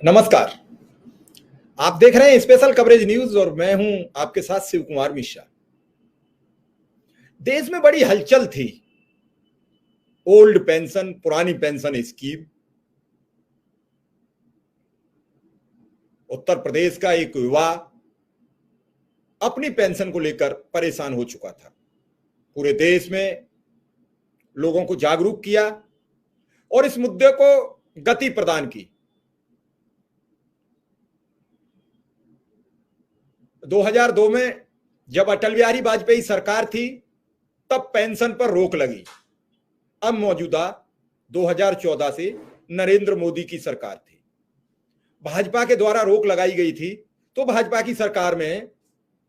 नमस्कार। आप देख रहे हैं स्पेशल कवरेज न्यूज और मैं हूं आपके साथ शिव कुमार मिश्रा। देश में बड़ी हलचल थी। ओल्ड पेंशन, पुरानी पेंशन स्कीम। उत्तर प्रदेश का एक युवा अपनी पेंशन को लेकर परेशान हो चुका था। पूरे देश में लोगों को जागरूक किया और इस मुद्दे को गति प्रदान की। 2002 में जब अटल बिहारी वाजपेयी सरकार थी तब पेंशन पर रोक लगी। अब मौजूदा 2014 से नरेंद्र मोदी की सरकार थी। भाजपा के द्वारा रोक लगाई गई थी तो भाजपा की सरकार में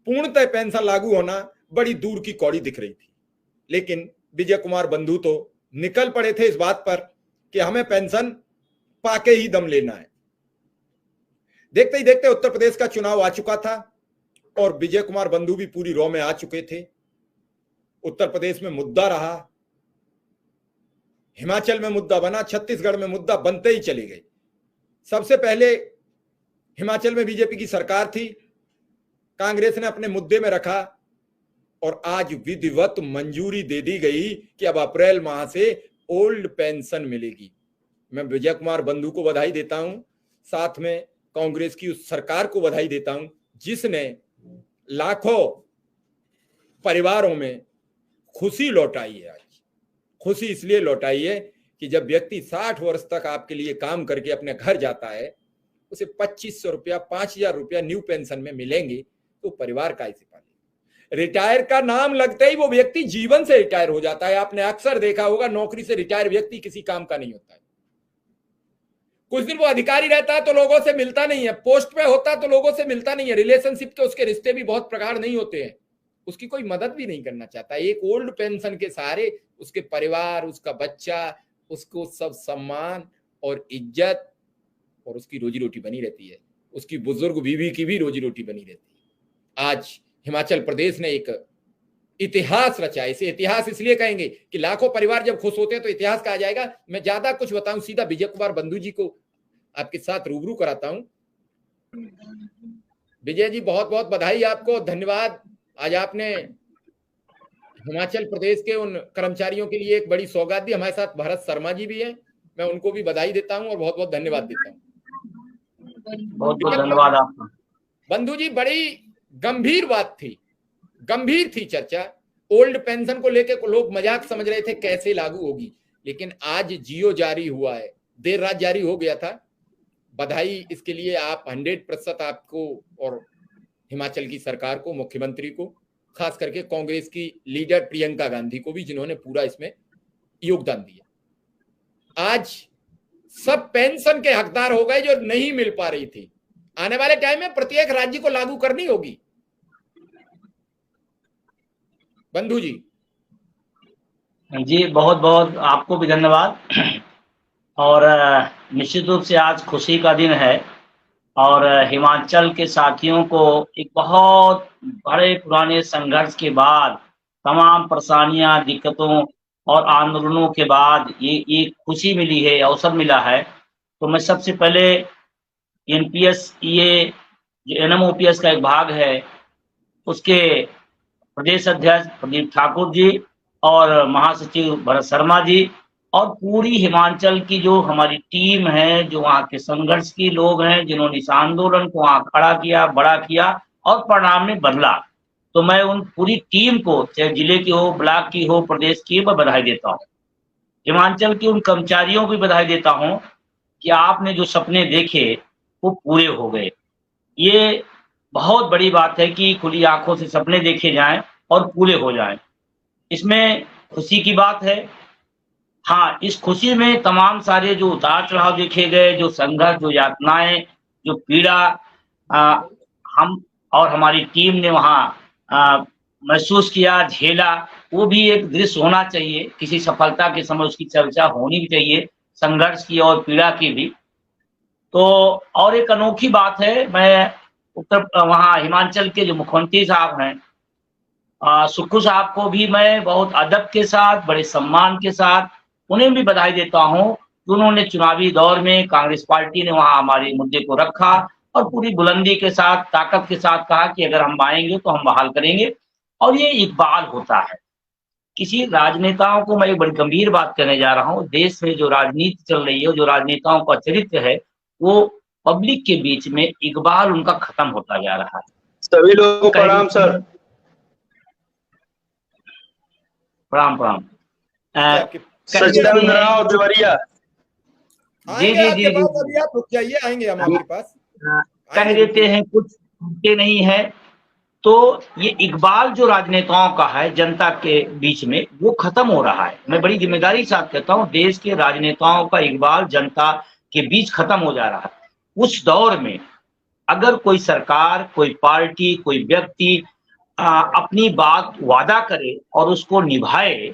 पूर्णतः पेंशन लागू होना बड़ी दूर की कौड़ी दिख रही थी। लेकिन विजय कुमार बंधु तो निकल पड़े थे इस बात पर कि हमें पेंशन पाके ही दम लेना है। देखते ही देखते उत्तर प्रदेश का चुनाव आ चुका था और विजय कुमार बंधु भी पूरी रौ में आ चुके थे। उत्तर प्रदेश में मुद्दा रहा, हिमाचल में मुद्दा बना, छत्तीसगढ़ में मुद्दा बनते ही चले गए। सबसे पहले हिमाचल में बीजेपी की सरकार थी, कांग्रेस ने अपने मुद्दे में रखा और आज विधिवत मंजूरी दे दी गई कि अब अप्रैल माह से ओल्ड पेंशन मिलेगी। मैं विजय कुमार बंधु को बधाई देता हूं, साथ में कांग्रेस की उस सरकार को बधाई देता हूं जिसने लाखों परिवारों में खुशी लौटाई है। आज खुशी इसलिए लौटाई है कि जब व्यक्ति 60 वर्ष तक आपके लिए काम करके अपने घर जाता है, उसे 2500 रुपया, 5000 रुपया न्यू पेंशन में मिलेंगे तो परिवार का ऐसे पालेगा। रिटायर का नाम लगते ही वो व्यक्ति जीवन से रिटायर हो जाता है। आपने अक्सर देखा होगा, नौकरी से रिटायर व्यक्ति किसी काम का नहीं होता है। कुछ दिन वो अधिकारी रहता है तो लोगों से मिलता नहीं है, पोस्ट पे होता है तो लोगों से मिलता नहीं है, रिलेशनशिप के उसके रिश्ते भी बहुत प्रगाढ़ नहीं होते हैं, उसकी कोई मदद भी नहीं करना चाहता। एक ओल्ड पेंशन के सहारे उसके परिवार, उसका बच्चा, उसको सब सम्मान और इज्जत और उसकी रोजी रोटी बनी रहती है। उसकी बुजुर्ग बीवी की भी रोजी रोटी बनी रहती है। आज हिमाचल प्रदेश ने एक इतिहास रचा है। इसे इतिहास इसलिए कहेंगे कि लाखों परिवार जब खुश होते हैं तो इतिहास कहा जाएगा। मैं ज्यादा कुछ बताऊं, सीधा विजय कुमार बंधु जी को आपके साथ रूबरू कराता हूं। विजय जी, बहुत बहुत बधाई आपको, धन्यवाद। आज आपने हिमाचल प्रदेश के उन कर्मचारियों के लिए एक बड़ी सौगात दी। हमारे साथ भरत शर्मा जी भी हैं, मैं उनको भी बधाई देता हूं और बहुत बहुत धन्यवाद देता हूं। बहुत बहुत धन्यवाद आपका। बंधु जी, बड़ी गंभीर बात थी, गंभीर थी चर्चा। ओल्ड पेंशन को लेकर लोग मजाक समझ रहे थे कैसे लागू होगी, लेकिन आज जियो जारी हुआ है, देर रात जारी हो गया था। बधाई इसके लिए आप 100% आपको और हिमाचल की सरकार को, मुख्यमंत्री को, खास करके कांग्रेस की लीडर प्रियंका गांधी को भी, जिन्होंने पूरा इसमें योगदान दिया। आज सब पेंशन के हकदार हो गए जो नहीं मिल पा रही थी। आने वाले टाइम में प्रत्येक राज्य को लागू करनी होगी। बंधु जी जी, बहुत बहुत आपको भी धन्यवाद। और निश्चित रूप से आज खुशी का दिन है और हिमाचल के साथियों को एक बहुत बड़े पुराने संघर्ष के बाद, तमाम परेशानियां, दिक्कतों और आंदोलनों के बाद ये खुशी मिली है, अवसर मिला है। तो मैं सबसे पहले एनपीएस, ये जो एनएमओपीएस का एक भाग है, उसके प्रदेश अध्यक्ष प्रदीप ठाकुर जी और महासचिव भरत शर्मा जी और पूरी हिमाचल की जो हमारी टीम है, जो वहाँ के संघर्ष की लोग हैं, जिन्होंने इस आंदोलन को वहाँ खड़ा किया, बड़ा किया और परिणाम में बदला। तो मैं उन पूरी टीम को, चाहे जिले की हो, ब्लॉक की हो, प्रदेश की, मैं बधाई देता हूँ। हिमाचल के उन कर्मचारियों को बधाई देता हूँ कि आपने जो सपने देखे वो पूरे हो गए। ये बहुत बड़ी बात है कि खुली आंखों से सपने देखे जाएं और पूरे हो जाएं। इसमें खुशी की बात है। हाँ, इस खुशी में तमाम सारे जो उतार चढ़ाव देखे गए, जो संघर्ष, जो यातनाएं, जो पीड़ा हम और हमारी टीम ने वहाँ महसूस किया, झेला, वो भी एक दृश्य होना चाहिए। किसी सफलता के समय उसकी चर्चा होनी भी चाहिए, संघर्ष की और पीड़ा की भी। तो और एक अनोखी बात है, मैं वहाँ हिमाचल के जो मुख्यमंत्री साहब हैं, सुक्खू साहब को भी मैं बहुत अदब के साथ, बड़े सम्मान के साथ उन्हें भी बधाई देता हूँ तो उन्होंने चुनावी दौर में कांग्रेस पार्टी ने वहां हमारे मुद्दे को रखा और पूरी बुलंदी के साथ, ताकत के साथ कहा कि अगर हम आएंगे तो हम बहाल करेंगे। और ये इकबाल होता है किसी राजनेताओं को। मैं एक बड़ी गंभीर बात कहने जा रहा हूँ, देश में जो राजनीति चल रही है, जो राजनेताओं का चरित्र है, वो पब्लिक के बीच में इकबाल उनका खत्म होता जा रहा है। सभी लोगों को प्रणाम सर। प्रणाम प्रणाम। सच्चिदानंद राव देवरिया। जी जी जी जी, अभी आप रुक जाइए, आएंगे हम आपके पास। कह देते हैं कुछ सुनते नहीं है, तो ये इकबाल जो राजनेताओं का है जनता के बीच में, वो खत्म हो रहा है। मैं बड़ी जिम्मेदारी के साथ कहता हूँ, देश के राजनेताओं का इकबाल जनता के बीच खत्म हो जा रहा है। उस दौर में अगर कोई सरकार, कोई पार्टी, कोई व्यक्ति अपनी बात वादा करे और उसको निभाए,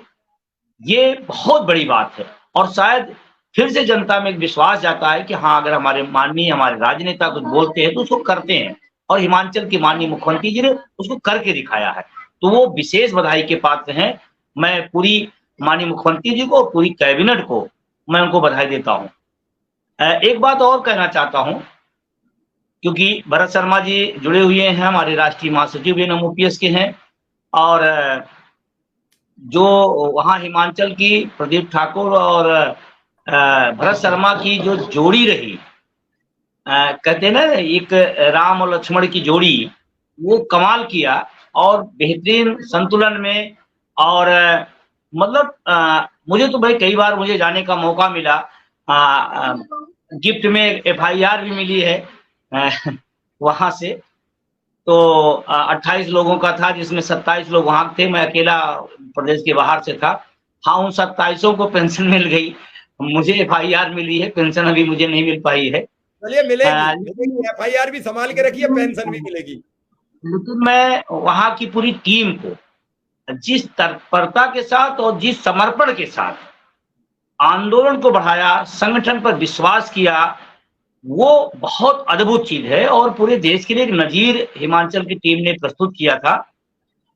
ये बहुत बड़ी बात है। और शायद फिर से जनता में एक विश्वास जाता है कि हाँ, अगर हमारे माननीय, हमारे राजनेता कुछ बोलते हैं तो उसको करते हैं, और हिमाचल के माननीय मुख्यमंत्री जी ने उसको करके दिखाया है, तो वो विशेष बधाई के पात्र हैं। मैं पूरी माननीय मुख्यमंत्री जी को, पूरी कैबिनेट को मैं उनको बधाई देता हूँ। एक बात और कहना चाहता हूँ, क्योंकि भरत शर्मा जी जुड़े हुए हैं, हमारे राष्ट्रीय महासचिव भी ओपीएस के हैं, और जो वहाँ हिमाचल की प्रदीप ठाकुर और भरत शर्मा की जो जोड़ी रही, कहते हैं ना एक राम और लक्ष्मण की जोड़ी, वो कमाल किया और बेहतरीन संतुलन में। और मतलब मुझे तो भाई कई बार मुझे जाने का मौका मिला, गिफ्ट में FIR भी मिली है वहां से। तो 28 लोगों का था, जिसमें 27 लोग वहां थे, मैं अकेला प्रदेश के बाहर से था। हाँ, उन 27 को पेंशन मिल गई, मुझे FIR मिली है, पेंशन अभी मुझे नहीं मिल पाई है। चलिए मिलेगी, FIR भी संभाल के रखिए, पेंशन भी मिलेगी। लेकिन मैं वहां की पूरी टीम को जिस तत्परता के साथ और जिस समर्पण के साथ आंदोलन को बढ़ाया, संगठन पर विश्वास किया, वो बहुत अद्भुत चीज है। और पूरे देश के लिए एक नजीर हिमाचल की टीम ने प्रस्तुत किया था,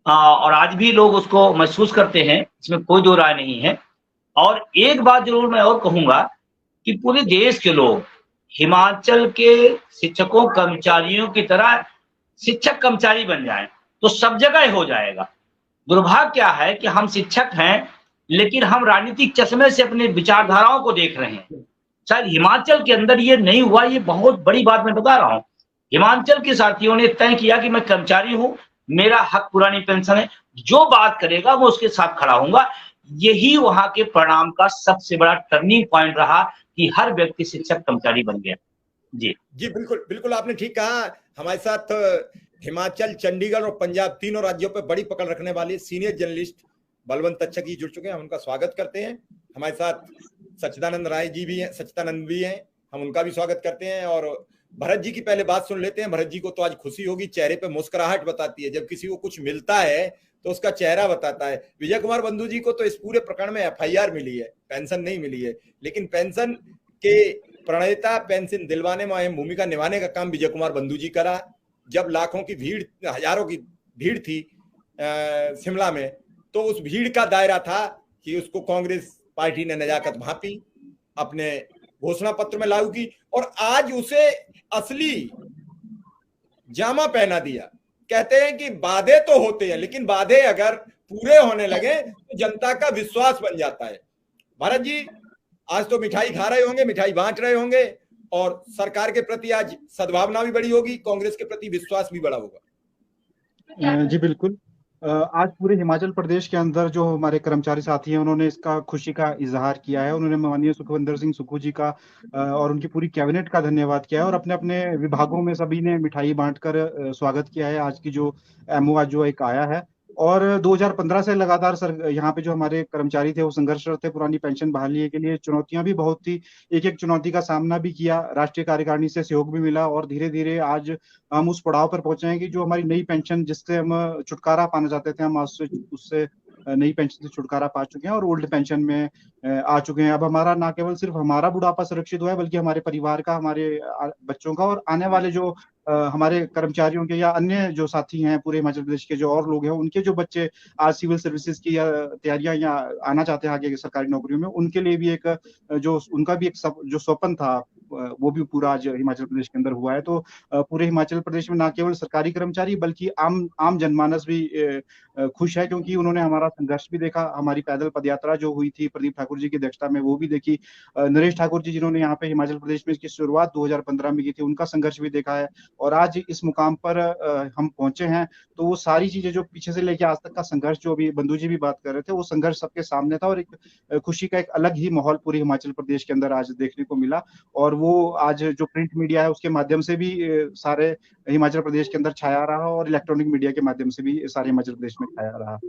और आज भी लोग उसको महसूस करते हैं, इसमें कोई दो राय नहीं है। और एक बात जरूर मैं और कहूंगा कि पूरे देश के लोग हिमाचल के शिक्षकों, कर्मचारियों की तरह शिक्षक कर्मचारी बन जाएं तो सब जगह हो जाएगा। दुर्भाग्य क्या है कि हम शिक्षक हैं, लेकिन हम राजनीतिक चश्मे से अपने विचारधाराओं को देख रहे हैं। शायद हिमाचल के अंदर ये नहीं हुआ, ये बहुत बड़ी बात मैं बता रहा हूँ। हिमाचल के साथियों ने तय किया कि मैं कर्मचारी हूँ, मेरा हक पुरानी पेंशन है, जो बात करेगा मैं उसके साथ खड़ा होऊंगा। यही वहां के परिणाम का सबसे बड़ा टर्निंग पॉइंट रहा कि हर व्यक्ति शिक्षक कर्मचारी बन गया। जी जी, बिल्कुल बिल्कुल, आपने ठीक कहा। हमारे साथ हिमाचल, चंडीगढ़ और पंजाब तीनों राज्यों पर बड़ी पकड़ रखने वाले सीनियर जर्नलिस्ट बलवंत तच्छक जी जुड़ चुके हैं, हम उनका स्वागत करते हैं। हमारे साथ सच्चिदानंद राय जी भी हैं, सच्चिदानंद भी हैं, हम उनका भी स्वागत करते हैं। और भरत जी की पहले बात सुन लेते हैं। भरत जी को तो आज खुशी होगी, चेहरे पे मुस्कुराहट बताती है, जब किसी को कुछ मिलता है तो उसका चेहरा बताता है। विजय कुमार बंधु जी को तो इस पूरे प्रकरण में FIR मिली है, पेंशन नहीं मिली है, लेकिन पेंशन के प्रणेता, पेंशन दिलवाने में अहम भूमिका निभाने का काम विजय कुमार बंधु जी करा। जब लाखों की भीड़, हजारों की भीड़ थी शिमला में, तो उस भीड़ का दायरा था कि उसको कांग्रेस पार्टी ने नजाकत भांपी, अपने घोषणा पत्र में लागू की, और आज उसे असली जामा पहना दिया। कहते हैं कि वादे तो होते हैं, लेकिन वादे अगर पूरे होने लगे तो जनता का विश्वास बन जाता है। भरत जी, आज तो मिठाई खा रहे होंगे, मिठाई बांट रहे होंगे, और सरकार के प्रति आज सद्भावना भी बड़ी होगी, कांग्रेस के प्रति विश्वास भी बड़ा होगा। जी बिल्कुल। आज पूरे हिमाचल प्रदेश के अंदर जो हमारे कर्मचारी साथी हैं, उन्होंने इसका खुशी का इजहार किया है। उन्होंने माननीय सुखविंदर सिंह सुक्खू जी का और उनकी पूरी कैबिनेट का धन्यवाद किया है, और अपने अपने विभागों में सभी ने मिठाई बांटकर स्वागत किया है आज की जो MO आज जो एक आया है। और 2015 से लगातार सर यहाँ पे जो हमारे कर्मचारी थे वो संघर्षरत थे पुरानी पेंशन बहाली के लिए। चुनौतियां भी बहुत थी, एक एक चुनौती का सामना भी किया, राष्ट्रीय कार्यकारिणी से सहयोग भी मिला, और धीरे धीरे आज हम उस पड़ाव पर पहुंचे हैं कि जो हमारी नई पेंशन, जिससे हम छुटकारा पाना चाहते थे, हम आज उससे नई पेंशन से छुटकारा पा चुके हैं और ओल्ड पेंशन में आ चुके हैं। अब हमारा ना केवल सिर्फ हमारा बुढ़ापा सुरक्षित हुआ है, बल्कि हमारे परिवार का, हमारे बच्चों का और आने वाले जो हमारे कर्मचारियों के या अन्य जो साथी हैं पूरे हिमाचल प्रदेश के जो और लोग हैं, उनके जो बच्चे आज सिविल सर्विसेज की या तैयारियां या आना चाहते हैं आगे की सरकारी नौकरियों में, उनके लिए भी एक जो उनका भी एक जो स्वप्न था वो भी पूरा आज हिमाचल प्रदेश के अंदर हुआ है। तो पूरे हिमाचल प्रदेश में ना केवल सरकारी कर्मचारी बल्कि आम जनमानस भी खुश है, क्योंकि उन्होंने हमारा संघर्ष भी देखा, हमारी पैदल पदयात्रा जो हुई थी प्रदीप ठाकुर जी की अध्यक्षता में वो भी देखी, नरेश ठाकुर जी जिन्होंने यहाँ पे हिमाचल प्रदेश में इसकी शुरुआत 2015 में की थी, उनका संघर्ष भी देखा है, और आज इस मुकाम पर हम पहुंचे हैं। तो वो सारी चीजें जो पीछे से लेके आज तक का संघर्ष, जो अभी बंधु जी भी बात कर रहे थे, वो संघर्ष सबके सामने था, और एक खुशी का एक अलग ही माहौल पूरे हिमाचल प्रदेश के अंदर आज देखने को मिला। और वो आज जो प्रिंट मीडिया है उसके माध्यम से भी सारे हिमाचल प्रदेश के अंदर छाया रहा, और इलेक्ट्रॉनिक मीडिया के माध्यम से भी सारे हिमाचल प्रदेश में छाया रहा।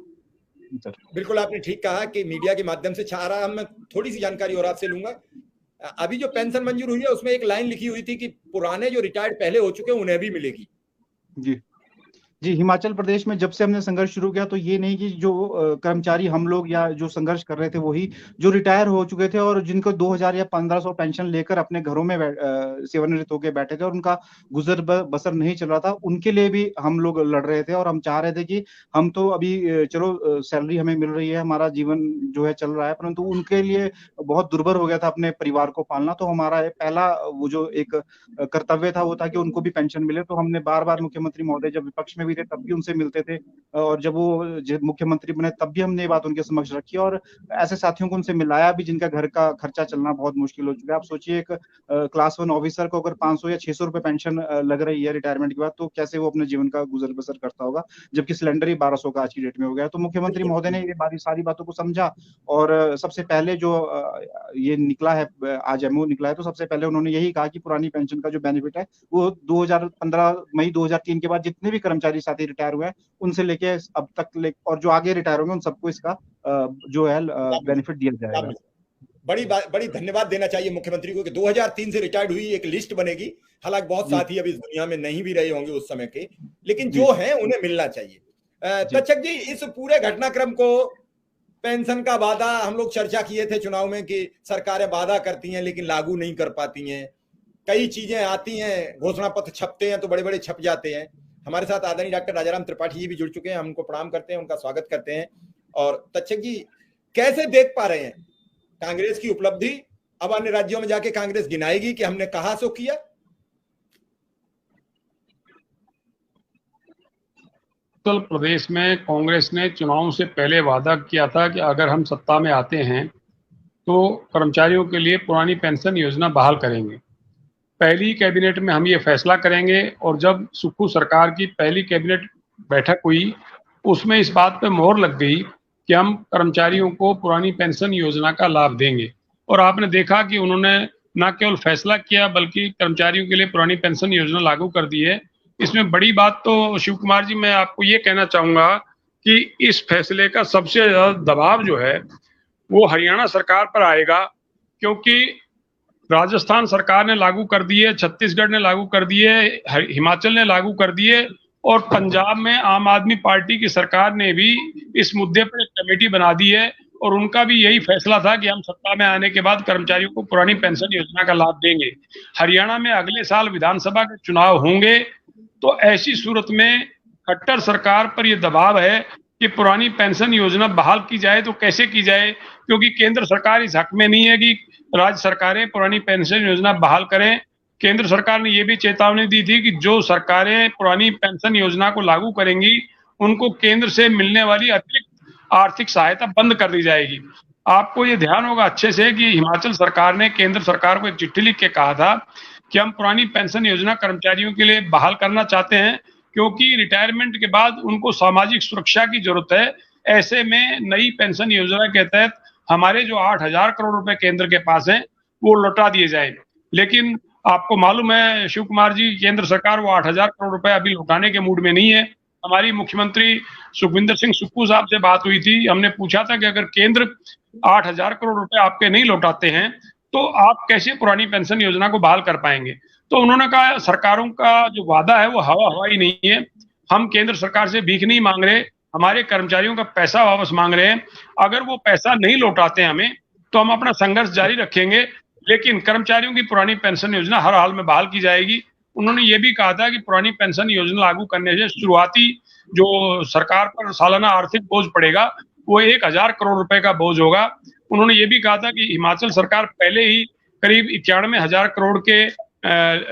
बिल्कुल आपने ठीक कहा कि मीडिया के माध्यम से छा रहा। मैं थोड़ी सी जानकारी और आपसे लूंगा। अभी जो पेंशन मंजूर हुई है उसमें एक लाइन लिखी हुई थी कि पुराने जो रिटायर्ड पहले हो चुके हैं उन्हें भी मिलेगी। जी, हिमाचल प्रदेश में जब से हमने संघर्ष शुरू किया तो ये नहीं कि जो कर्मचारी हम लोग या जो संघर्ष कर रहे थे वही जो रिटायर हो चुके थे और जिनको 2000 या 1500 पेंशन लेकर अपने घरों में सेवानिवृत्त होकर बैठे थे और उनका गुजर बसर नहीं चल रहा था, उनके लिए भी हम लोग लड़ रहे थे। और हम चाह रहे थे कि हम तो अभी चलो सैलरी हमें मिल रही है, हमारा जीवन जो है चल रहा है, परंतु उनके लिए बहुत दुर्भर हो गया था अपने परिवार को पालना। तो हमारा पहला वो जो एक कर्तव्य था वो था कि उनको भी पेंशन मिले। तो हमने बार बार मुख्यमंत्री महोदय जब विपक्ष में भी थे तब भी उनसे मिलते थे, और जब वो मुख्यमंत्री बने तब भी हमने ये बात उनके समक्ष रखी, और ऐसे साथियों को उनसे मिलाया भी जिनका घर का खर्चा चलना बहुत मुश्किल हो चुका है। आप सोचिए एक क्लास 1 ऑफिसर को अगर 500 या 600 रुपए पेंशन लग रही है रिटायरमेंट के बाद, तो कैसे वो अपने जीवन का गुजर बसर करता होगा, जबकि सिलेंडर ही 1200 का आज की डेट में हो गया। तो मुख्यमंत्री महोदय ने ये सारी बातों को समझा, और सबसे पहले जो ये निकला है, आज एमओ निकला है, तो सबसे पहले उन्होंने यही कहा कि पुरानी पेंशन का जो बेनिफिट है वो 2015 मई 2003 के बाद जितने भी कर्मचारी साथी रिटायर हुए हैं उनसे लेके अब तक और जो आगे रिटायर होंगे उन सबको इसका जो है बेनिफिट दिया जाएगा। बड़ी धन्यवाद देना चाहिए मुख्यमंत्री को कि 2003 से रिटायर्ड हुई एक लिस्ट बनेगी। हालांकि बहुत साथी अभी इस दुनिया में नहीं भी रहे होंगे उस समय के, लेकिन जो है उन्हें मिलना चाहिए। तक्षक जी, इस पूरे घटनाक्रम को, पेंशन का वादा हम लोग चर्चा किए थे चुनाव में कि सरकारें वादा करती हैं लेकिन लागू नहीं कर पाती हैं, कई चीजें आती हैं, घोषणा पत्र छपते हैं तो बड़े बड़े छप जाते हैं। हमारे साथ आदरणीय डॉक्टर राजाराम त्रिपाठी जी भी जुड़ चुके हैं, हम उनको प्रणाम करते हैं, उनका स्वागत करते हैं। और तक्षक जी, कैसे देख पा रहे हैं कांग्रेस की उपलब्धि? अब अन्य राज्यों में जाके कांग्रेस गिनाएगी कि हमने कहा सो किया? उत्तर प्रदेश में कांग्रेस ने चुनाव से पहले वादा किया था कि अगर हम सत्ता में आते हैं तो कर्मचारियों के लिए पुरानी पेंशन योजना बहाल करेंगे। पहली कैबिनेट में हम ये फैसला करेंगे, और जब सुक्खू सरकार की पहली कैबिनेट बैठक हुई उसमें इस बात पे मोहर लग गई कि हम कर्मचारियों को पुरानी पेंशन योजना का लाभ देंगे। और आपने देखा कि उन्होंने न केवल फैसला किया बल्कि कर्मचारियों के लिए पुरानी पेंशन योजना लागू कर दी है। इसमें बड़ी बात तो शिव कुमार जी, मैं आपको ये कहना चाहूंगा कि इस फैसले का सबसे ज्यादा दबाव जो है वो हरियाणा सरकार पर आएगा, क्योंकि राजस्थान सरकार ने लागू कर दिए, छत्तीसगढ़ ने लागू कर दिए, हिमाचल ने लागू कर दिए, और पंजाब में आम आदमी पार्टी की सरकार ने भी इस मुद्दे पर एक कमेटी बना दी है, और उनका भी यही फैसला था कि हम सत्ता में आने के बाद कर्मचारियों को पुरानी पेंशन योजना का लाभ देंगे। हरियाणा में अगले साल विधानसभा के चुनाव होंगे, तो ऐसी सूरत में खट्टर सरकार पर यह दबाव है कि पुरानी पेंशन योजना बहाल की जाए तो कैसे की जाए, क्योंकि केंद्र सरकार इस हक में नहीं है कि राज्य सरकारें पुरानी पेंशन योजना बहाल करें। केंद्र सरकार ने यह भी चेतावनी दी थी कि जो सरकारें पुरानी पेंशन योजना को लागू करेंगी उनको केंद्र से मिलने वाली अतिरिक्त आर्थिक सहायता बंद कर दी जाएगी। आपको ये ध्यान होगा अच्छे से कि हिमाचल सरकार ने केंद्र सरकार को एक चिट्ठी लिख के कहा था कि हम पुरानी पेंशन योजना कर्मचारियों के लिए बहाल करना चाहते हैं, क्योंकि रिटायरमेंट के बाद उनको सामाजिक सुरक्षा की जरूरत है। ऐसे में नई पेंशन योजना के तहत हमारे जो 8000 करोड़ रुपए केंद्र के पास हैं वो लौटा दिए जाए। लेकिन आपको मालूम है शिव कुमार जी, केंद्र सरकार वो 8000 करोड़ रुपए अभी लौटाने के मूड में नहीं है। हमारी मुख्यमंत्री सुखविंदर सिंह सुक्खू साहब से बात हुई थी, हमने पूछा था कि अगर केंद्र 8000 करोड़ रुपए आपके नहीं लौटाते हैं तो आप कैसे पुरानी पेंशन योजना को बहाल कर पाएंगे। तो उन्होंने कहा सरकारों का जो वादा है वो हवा ही नहीं है, हम केंद्र सरकार से भीख नहीं मांग रहे, हमारे कर्मचारियों का पैसा वापस मांग रहे हैं। अगर वो पैसा नहीं लौटाते हमें तो हम अपना संघर्ष जारी रखेंगे, लेकिन कर्मचारियों की पुरानी पेंशन योजना हर हाल में बहाल की जाएगी। उन्होंने ये भी कहा था कि पुरानी पेंशन योजना लागू करने से शुरुआती जो सरकार पर सालाना आर्थिक बोझ पड़ेगा वो 1000 करोड़ रुपए का बोझ होगा। उन्होंने ये भी कहा था कि हिमाचल सरकार पहले ही करीब 91,000 करोड़ के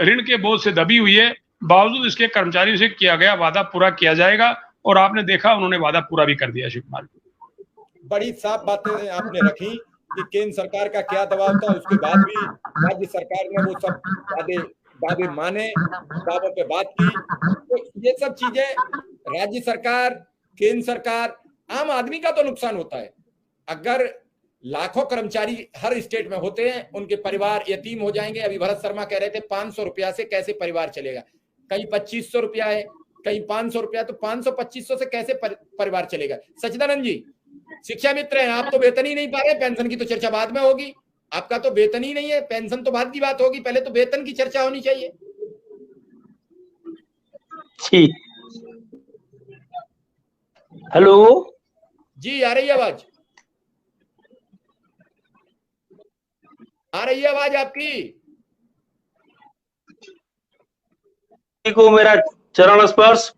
ऋण के बोझ से दबी हुई है, बावजूद इसके कर्मचारियों से किया गया वादा पूरा किया जाएगा, और आपने देखा उन्होंने वादा पूरा भी कर दिया। शिव कुमार, बड़ी साफ बातें आपने रखी कि केंद्र सरकार का क्या दबाव था, उसके बाद भी राज्य सरकार ने वो सब दावे माने, दावों पे बात की। तो ये सब चीजें राज्य सरकार, केंद्र सरकार, आम आदमी का तो नुकसान होता है। अगर लाखों कर्मचारी हर स्टेट में होते हैं, उनके परिवार यतीम हो जाएंगे। अभी भरत शर्मा कह रहे थे 500 रुपया से कैसे परिवार चलेगा, कहीं 2500 रुपया है, कहीं 500 रुपया, तो 500-2500 से कैसे परिवार चलेगा। सच्चिदानंद जी शिक्षा मित्र हैं, आप तो वेतन ही नहीं पा रहे, पेंशन की तो चर्चा बाद में होगी। आपका तो वेतन ही नहीं है, पेंशन तो बाद की बात होगी, पहले तो वेतन की चर्चा होनी चाहिए। ठीक, हेलो जी, आ रही है आवाज, आ रही है आवाज आपकी। को मेरा चरण स्पर्श,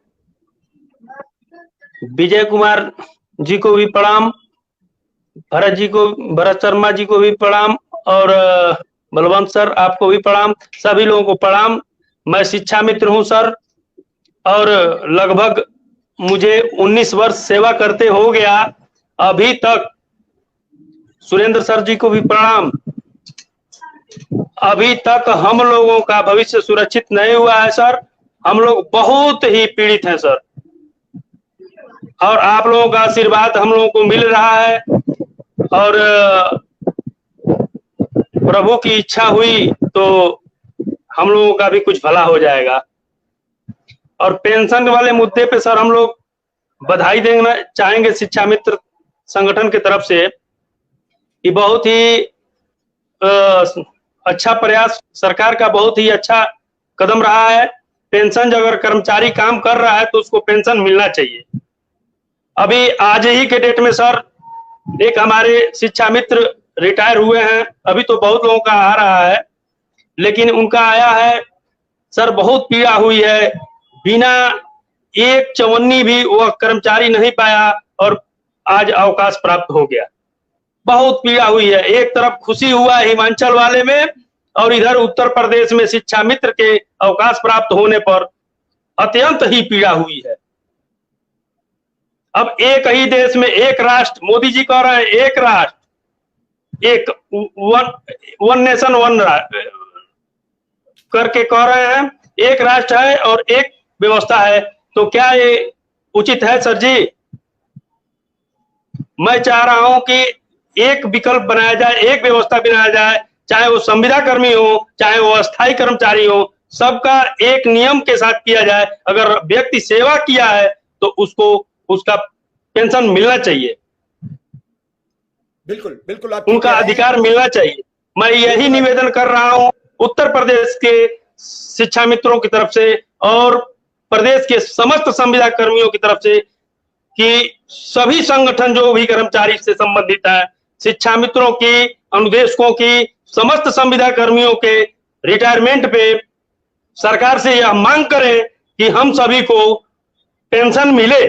विजय कुमार जी को भी प्रणाम, भरत शर्मा जी को भी प्रणाम, और बलवंत सर आपको भी प्रणाम, सभी लोगों को प्रणाम। मैं शिक्षा मित्र हूं सर, और लगभग मुझे 19 वर्ष सेवा करते हो गया अभी तक। सुरेंद्र सर जी को भी प्रणाम। अभी तक हम लोगों का भविष्य सुरक्षित नहीं हुआ है सर, हम लोग बहुत ही पीड़ित हैं सर, और आप लोगों का आशीर्वाद हम लोगों को मिल रहा है, और प्रभु की इच्छा हुई तो हम लोगों का भी कुछ भला हो जाएगा। और पेंशन वाले मुद्दे पे सर हम लोग बधाई देना चाहेंगे शिक्षा मित्र संगठन की तरफ से, कि बहुत ही अच्छा प्रयास सरकार का, बहुत ही अच्छा कदम रहा है। पेंशन जब अगर कर्मचारी काम कर रहा है तो उसको पेंशन मिलना चाहिए। अभी आज ही के डेट में सर एक हमारे शिक्षा मित्र रिटायर हुए हैं, अभी तो बहुत लोगों का आ रहा है, लेकिन उनका आया है सर, बहुत पीड़ा हुई है, बिना एक चवन्नी भी वह कर्मचारी नहीं पाया और आज अवकाश प्राप्त हो गया। बहुत पीड़ा हुई है। एक तरफ खुशी हुआ हिमाचल वाले में, और इधर उत्तर प्रदेश में शिक्षा मित्र के अवकाश प्राप्त होने पर अत्यंत ही पीड़ा हुई है। अब एक ही देश में एक राष्ट्र, मोदी जी कह रहे हैं एक राष्ट्र, एक वन नेशन वन करके कह रहे हैं, एक राष्ट्र है और एक व्यवस्था है, तो क्या ये उचित है सर जी? मैं चाह रहा हूं कि एक विकल्प बनाया जाए, एक व्यवस्था बनाया जाए, चाहे वो संविदा कर्मी हो, चाहे वो अस्थायी कर्मचारी हो, सबका एक नियम के साथ किया जाए। अगर व्यक्ति सेवा किया है तो उसको उसका पेंशन मिलना चाहिए, बिल्कुल बिल्कुल, उनका अधिकार मिलना चाहिए। मैं यही निवेदन कर रहा हूं उत्तर प्रदेश के शिक्षा मित्रों की तरफ से और प्रदेश के समस्त संविदा कर्मियों की तरफ से, कि सभी संगठन जो भी कर्मचारी से संबंधित है, शिक्षा मित्रों की, अनुदेशकों की, समस्त संविदा कर्मियों के रिटायरमेंट पे सरकार से यह मांग करें कि हम सभी को पेंशन मिले।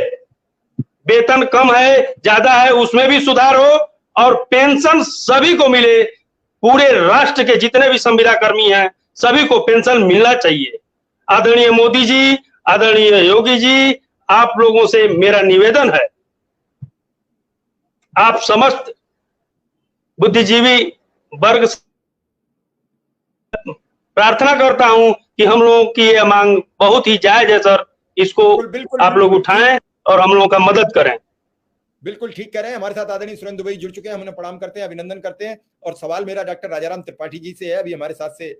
वेतन कम है, ज्यादा है, उसमें भी सुधार हो, और पेंशन सभी को मिले। पूरे राष्ट्र के जितने भी संविदा कर्मी हैं सभी को पेंशन मिलना चाहिए। आदरणीय मोदी जी, आदरणीय योगी जी, आप लोगों से मेरा निवेदन है, आप समस्त बुद्धिजीवी वर्ग से प्रार्थना करता हूं कि हम लोगों की यह मांग बहुत ही जायज है सर, इसको आप लोग उठाएं और हम लोगों का मदद करें। बिल्कुल ठीक कह रहे हैं। हमारे साथ आदरणीय सुरेंद्र दुबई जुड़ चुके हैं, हम उन्हें प्रणाम करते हैं, अभिनंदन करते हैं। और सवाल मेरा डॉक्टर राजाराम त्रिपाठी जी से है, अभी हमारे साथ से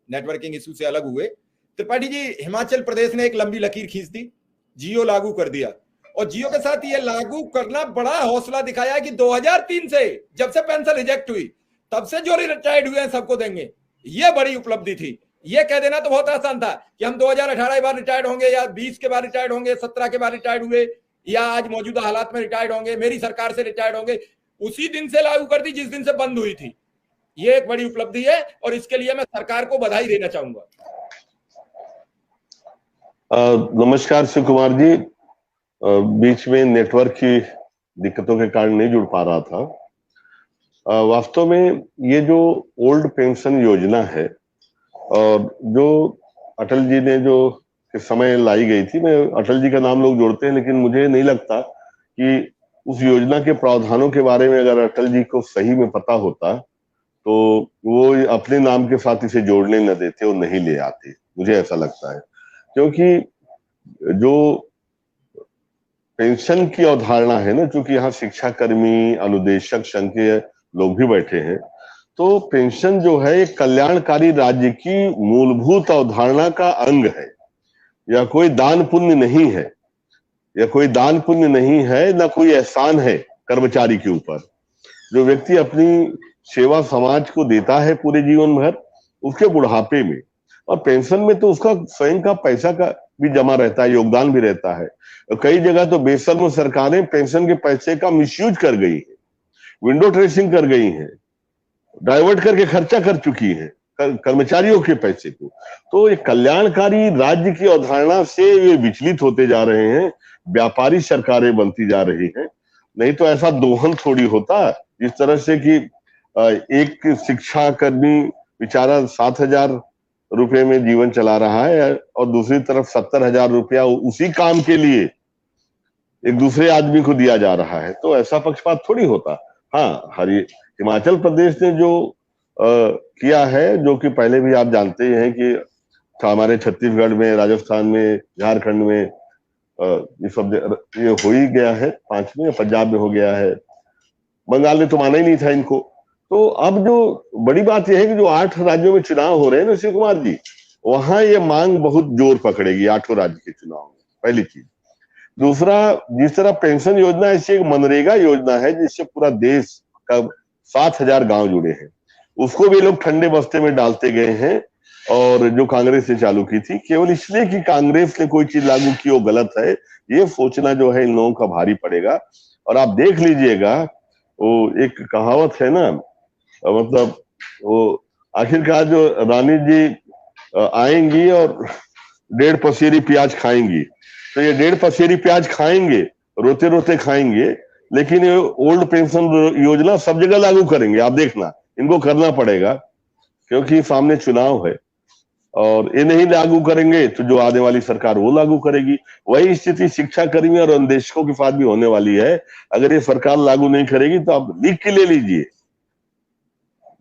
नेटवर्किंग इशू से अलग हुए। त्रिपाठी जी, हिमाचल प्रदेश ने एक लंबी लकीर खींच दी, जियो लागू कर दिया, और जियो के साथ ये लागू करना बड़ा हौसला दिखाया कि 2003 से जब से पेंशन रिजेक्ट हुई तब से जो रिटायर्ड हुए हैं सबको देंगे, ये बड़ी उपलब्धि थी। ये कह देना तो बहुत आसान था कि हम 2018 के बाद रिटायर्ड होंगे, या 20 के बाद रिटायर्ड होंगे, 17 के बाद रिटायर्ड हुए, या आज मौजूदा हालात में रिटायर्ड होंगे, मेरी सरकार से रिटायर्ड होंगे। उसी दिन से लागू कर दी जिस दिन से बंद हुई थी। ये एक बड़ी उपलब्धि है और इसके लिए मैं सरकार को बधाई देना चाहूंगा। नमस्कार शिव कुमार जी। बीच में नेटवर्क की दिक्कतों के कारण नहीं जुड़ पा रहा था। वास्तव में ये जो ओल्ड पेंशन योजना है और जो अटल जी ने जो के समय लाई गई थी, मैं अटल जी का नाम लोग जोड़ते हैं लेकिन मुझे नहीं लगता कि उस योजना के प्रावधानों के बारे में अगर अटल जी को सही में पता होता तो वो अपने नाम के साथ इसे जोड़ने न देते और नहीं ले आते, मुझे ऐसा लगता है। क्योंकि जो पेंशन की अवधारणा है ना, चूंकि यहाँ शिक्षा कर्मी, अनुदेशक संघ के लोग भी बैठे हैं, तो पेंशन जो है एक कल्याणकारी राज्य की मूलभूत अवधारणा का अंग है। या कोई दान पुण्य नहीं है, या कोई दान पुण्य नहीं है, ना कोई एहसान है कर्मचारी के ऊपर। जो व्यक्ति अपनी सेवा समाज को देता है पूरे जीवन भर, उसके बुढ़ापे में, और पेंशन में तो उसका स्वयं का पैसा का भी जमा रहता है, योगदान भी रहता है। कई जगह तो बेशर्म सरकारें पेंशन के पैसे का मिसयूज कर गई है, विंडो ड्रेसिंग कर गई है, डाइवर्ट करके खर्चा कर चुकी है कर्मचारियों के पैसे को। तो ये कल्याणकारी राज्य की अवधारणा से ये विचलित होते जा रहे हैं, व्यापारी सरकारें बनती जा रही हैं। नहीं तो ऐसा दोहन थोड़ी होता, जिस तरह से कि एक शिक्षा कर्मी बेचारा 7,000 रुपए में जीवन चला रहा है और दूसरी तरफ 70,000 रुपया उसी काम के लिए एक दूसरे आदमी को दिया जा रहा है। तो ऐसा पक्षपात थोड़ी होता। हाँ, हिमाचल प्रदेश ने जो किया है, जो कि पहले भी आप जानते हैं कि हमारे छत्तीसगढ़ में, राजस्थान में, झारखंड में ये सब ये हो ही गया है, 5 में, पंजाब में हो गया है, बंगाल में तो माना ही नहीं था इनको। तो अब जो बड़ी बात यह है कि जो 8 राज्यों में चुनाव हो रहे हैं ना शिव कुमार जी, वहां ये मांग बहुत जोर पकड़ेगी 8 राज्य के चुनाव में, पहली चीज। दूसरा, जिस तरह पेंशन योजना ऐसी एक मनरेगा योजना है जिससे पूरा देश का 7,000 गांव जुड़े हैं, उसको भी लोग ठंडे बस्ते में डालते गए हैं। और जो कांग्रेस ने चालू की थी केवल इसलिए कि कांग्रेस ने कोई चीज लागू की वो गलत है, ये सोचना जो है इन लोगों का भारी पड़ेगा। और आप देख लीजिएगा, वो एक कहावत है ना, मतलब वो आखिरकार जो रानी जी आएंगी और 1.5 पसेरी प्याज खाएंगी, तो ये 1.5 पसेरी प्याज खाएंगे, रोते रोते खाएंगे, लेकिन ये ओल्ड पेंशन योजना सब जगह लागू करेंगे। आप देखना, इनको करना पड़ेगा क्योंकि सामने चुनाव है, और ये नहीं लागू करेंगे तो जो आने वाली सरकार वो लागू करेगी। वही स्थिति शिक्षा कर्मी और अनुदेशकों के साथ भी होने वाली है। अगर ये सरकार लागू नहीं करेगी तो आप लिख के ले लीजिए,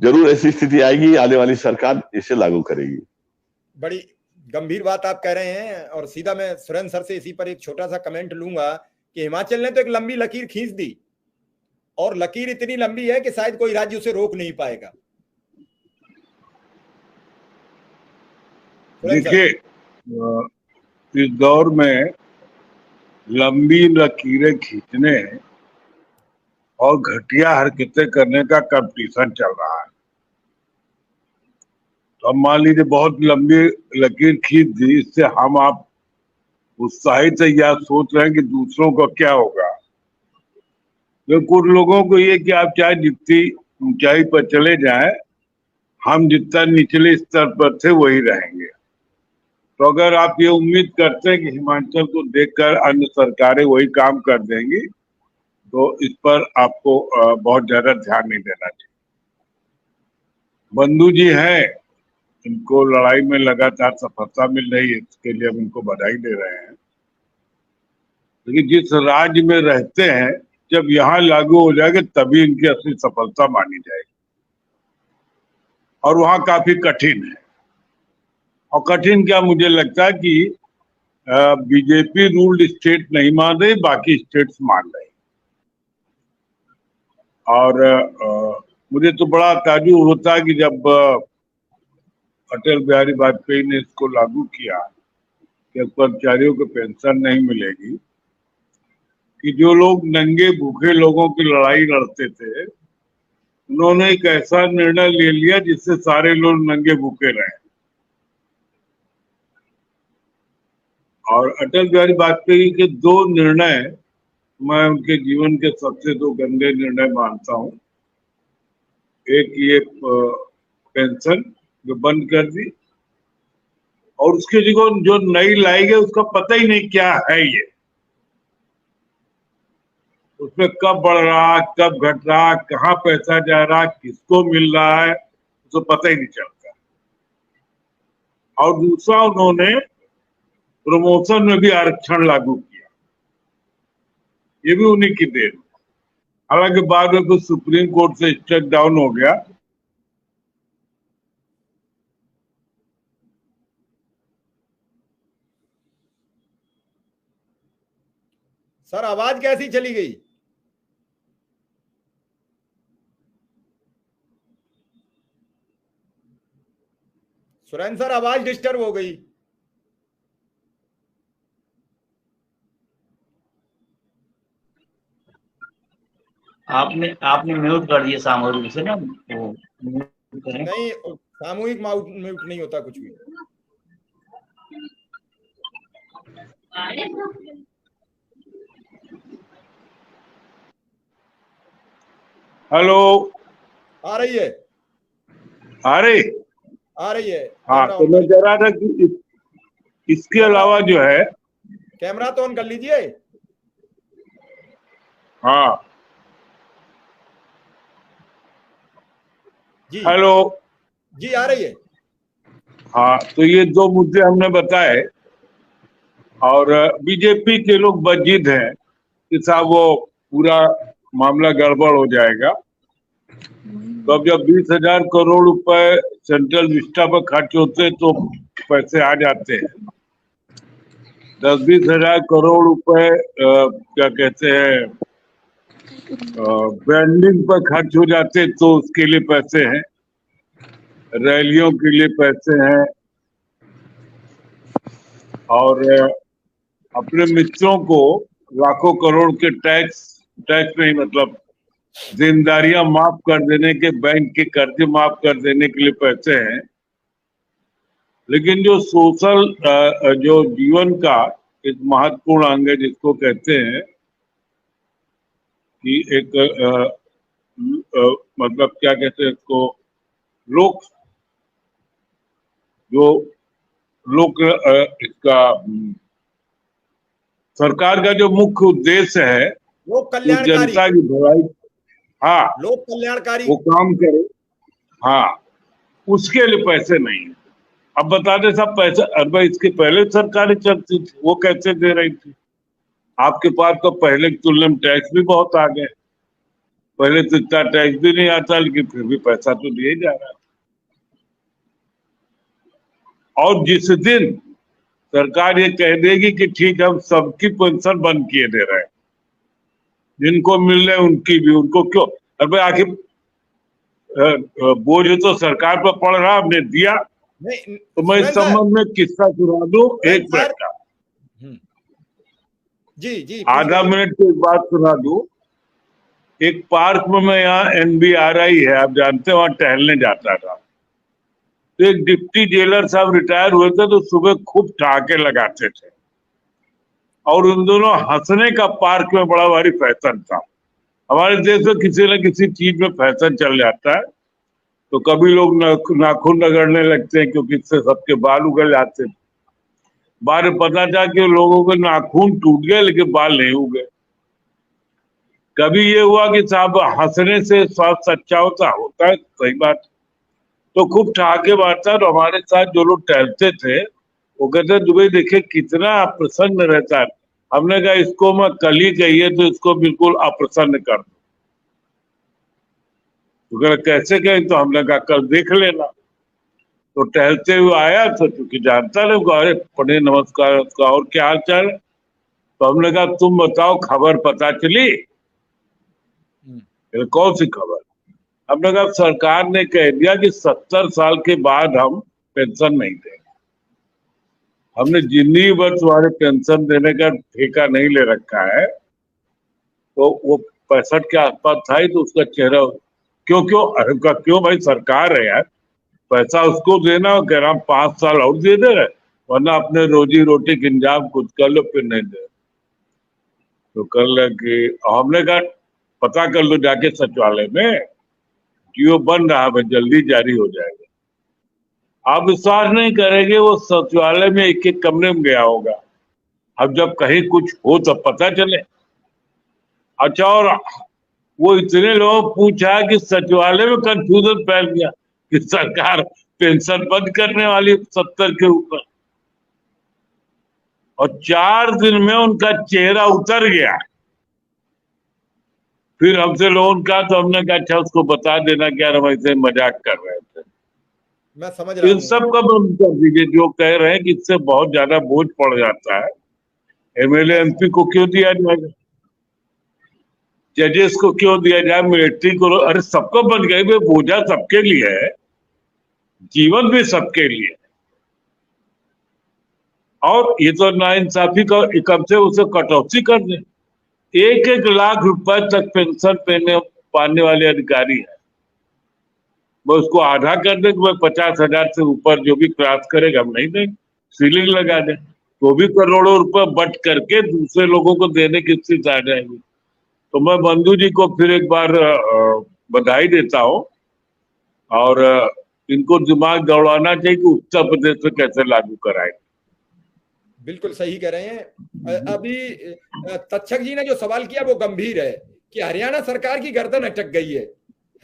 जरूर ऐसी स्थिति आएगी, आने वाली सरकार इसे लागू करेगी। बड़ी गंभीर बात आप कह रहे हैं, और सीधा मैं सुरेंद्र सर से इसी पर एक छोटा सा कमेंट लूंगा कि हिमाचल ने तो एक लंबी लकीर खींच दी, और लकीर इतनी लंबी है कि शायद कोई राज्य उसे रोक नहीं पाएगा। देखिए, इस दौर में लंबी लकीरें खींचने और घटिया हरकतें करने का कंपटीशन चल रहा है। तो अब मान लीजिए बहुत लंबी लकीर खींच दी, इससे हम आप उत्साहित है या सोच रहे हैं कि दूसरों को क्या होगा। तो कुछ लोगों को ये कि आप चाहे जितनी ऊंचाई पर चले जाएं, हम जितना निचले स्तर पर थे वही रहेंगे। तो अगर आप ये उम्मीद करते हैं कि हिमाचल को देखकर अन्य सरकारें वही काम कर देंगी, तो इस पर आपको बहुत ज्यादा ध्यान नहीं देना चाहिए। बंधु जी हैं, इनको लड़ाई में लगातार सफलता मिल रही है, इसके लिए हम इनको बधाई दे रहे हैं। लेकिन जिस राज्य में रहते हैं, जब यहाँ लागू हो जाएगा तभी इनकी असली सफलता मानी जाएगी, और वहाँ काफी कठिन है। और कठिन क्या, मुझे लगता है कि बीजेपी रूल्ड स्टेट नहीं मान रही, बाकी स्टेट्स मान रही। और मुझे तो बड़ा ताज्जुब होता है कि जब अटल बिहारी वाजपेयी ने इसको लागू किया कि कर्मचारियों को पेंशन नहीं मिलेगी, कि जो लोग नंगे भूखे लोगों की लड़ाई लड़ते थे, उन्होंने एक ऐसा निर्णय ले लिया जिससे सारे लोग नंगे भूखे रहे। और अटल बिहारी वाजपेयी के 2 निर्णय मैं उनके जीवन के सबसे 2 गंदे निर्णय मानता हूं। एक ये पेंशन जो बंद कर दी, और उसके जो नई लाई गई उसका पता ही नहीं क्या है ये, उसमें कब बढ़ रहा, कब घट रहा, कहाँ पैसा जा रहा, किसको मिल रहा है, तो पता ही नहीं चलता। और दूसरा, उन्होंने प्रमोशन में भी आरक्षण लागू किया, ये भी उन्हीं की देन। हालांकि बाद में कुछ सुप्रीम कोर्ट से स्टेप डाउन हो गया। सर आवाज कैसी चली गई? सुरेंद्र सर आवाज डिस्टर्ब हो गई। आपने म्यूट कर दिया सामूहिक रूप से ना, वो नहीं, सामूहिक म्यूट नहीं होता कुछ भी। हेलो, आ रही है? आ रही है। हाँ, तो मैं कह रहा था कि इसके अलावा जो है, कैमरा तो ऑन कर लीजिए। हाँ जी, हेलो जी आ रही है। हाँ, तो ये दो मुद्दे हमने बताए, और बीजेपी के लोग बजिद हैं कि साहब वो पूरा मामला गड़बड़ हो जाएगा। तो अब जब 20,000 करोड़ रुपए सेंट्रल विस्टा पर खर्च होते तो पैसे आ जाते हैं, 10-20 हजार करोड़ रुपए क्या कहते हैं ब्रांडिंग पर खर्च हो जाते तो उसके लिए पैसे हैं, रैलियों के लिए पैसे हैं, और अपने मित्रों को लाखों करोड़ के टैक्स नहीं, मतलब जिम्मेदारियां माफ कर देने के, बैंक के कर्जे माफ कर देने के लिए पैसे हैं। लेकिन जो सोशल जो जीवन का एक महत्वपूर्ण अंग है, जिसको कहते हैं कि एक मतलब क्या कहते हैं इसको, इसका सरकार का जो मुख्य उद्देश्य है लोक जो कल्याणकारी, जनता की भलाई, हाँ, लोक कल्याणकारी वो काम करे, हाँ, उसके लिए पैसे नहीं है। अब बता दे सब पैसे, अरे इसके पहले सरकारें चलती थी, वो कैसे दे रही थी? आपके पास तो पहले की तुलना में टैक्स भी बहुत आ गए, पहले तो इतना टैक्स भी नहीं आता, लेकिन फिर भी पैसा तो दिया जा रहा है। और जिस दिन सरकार ये कह देगी कि ठीक है हम सबकी पेंशन बंद किए दे रहे हैं, जिनको मिल रहे उनकी भी, उनको क्यों? अरे आखिर बोझ तो सरकार पर पड़ रहा, हमने दिया। नहीं, तो मैं इस संबंध में किस्सा सुना दूं, एक मिनट का, जी आधा मिनट की एक बात सुना दूं। एक पार्क में मैं, यहाँ NBRI है, आप जानते हैं, वहां टहलने जाता था। तो एक डिप्टी जेलर साहब रिटायर हुए थे, तो सुबह खूब ठहाके लगाते थे, और उन दोनों हंसने का पार्क में बड़ा भारी फैशन था। हमारे देश में किसी न किसी चीज में फैशन चल जाता है, तो कभी लोग नाखून रगड़ने लगते हैं क्योंकि इससे सबके बाल उगल जाते हैं। बाद में पता चला कि लोगों के नाखून टूट गए लेकिन बाल नहीं उगे। कभी ये हुआ कि साहब हंसने से स्वास्थ्य अच्छा होता है, सही बात। तो खूब ठहाके मारता है। तो हमारे साथ जो लोग टहलते थे वो कहते दुबई देखिए कितना अप्रसन्न रहता है। हमने कहा इसको मैं कल ही कहिए तो इसको बिल्कुल अप्रसन्न कर दो। तो कह कैसे कहें? तो हमने कहा कल देख लेना। तो टहलते हुए आया, तो चूंकि जानता नहीं, अरे पढ़े नमस्कार, उसका और क्या हाल चाल है? तो हमने कहा तुम बताओ खबर पता चली? कौन सी खबर? हमने कहा सरकार ने कह दिया कि 70 साल के बाद हम पेंशन नहीं देंगे। हमने जिंदगी भर तुम्हारे पेंशन देने का ठेका नहीं ले रखा है। तो वो 65 के आसपास था ही, तो उसका चेहरा क्यों क्यों भाई, सरकार है यार, पैसा उसको देना, कह रहा 5 साल और दे दे रहे, वरना अपने रोजी रोटी के इंतजाम कुछ कर लो, फिर नहीं दे। तो कर लगे, हमने कहा पता कर लो जाके सचिवालय में, जियो बन रहा है, जल्दी जारी हो जाएगा। आप विश्वास नहीं करेंगे, वो सचिवालय में एक एक कमरे में गया होगा। अब जब कहीं कुछ हो तब पता चले। अच्छा, और वो इतने लोग पूछा कि सचिवालय में कंफ्यूजन फैल गया कि सरकार पेंशन बंद करने वाली 70 के ऊपर, और 4 दिन में उनका चेहरा उतर गया। फिर हमसे लोन का, तो हमने कहा अच्छा उसको बता देना कि यार हम ऐसे मजाक कर रहे थे। मैं समझ रहा इन हूँ। सब का बंद कर दीजिए, जो कह रहे हैं कि इससे बहुत ज्यादा बोझ पड़ जाता है। एमएलए एमपी को क्यों दिया जाएगा, जजेस को क्यों दिया जाए, मिलिट्री को, अरे सबको बंद गए। बोझा सबके लिए है, जीवन भी सबके लिए है। और ये तो नाइंसाफी का कब से उसे कटौती कर दे। 1-1 लाख रुपए तक पेंशन पाने वाले अधिकारी है, वो उसको आधा कर दे कि 50,000 से ऊपर जो भी क्रॉस करेगा हम नहीं देंगे, सीलिंग लगा दे, तो भी करोड़ों रुपए बट करके दूसरे लोगों को देने की स्थिति आ जाएगी। तो मैं बंधु जी को फिर एक बार बधाई देता हूँ, और इनको दिमाग दौड़ाना चाहिए कि उत्तर प्रदेश में कैसे लागू कराए। बिल्कुल सही कह रहे हैं। अभी तक्षक जी ने जो सवाल किया वो गंभीर है कि हरियाणा सरकार की गर्दन अटक गई है।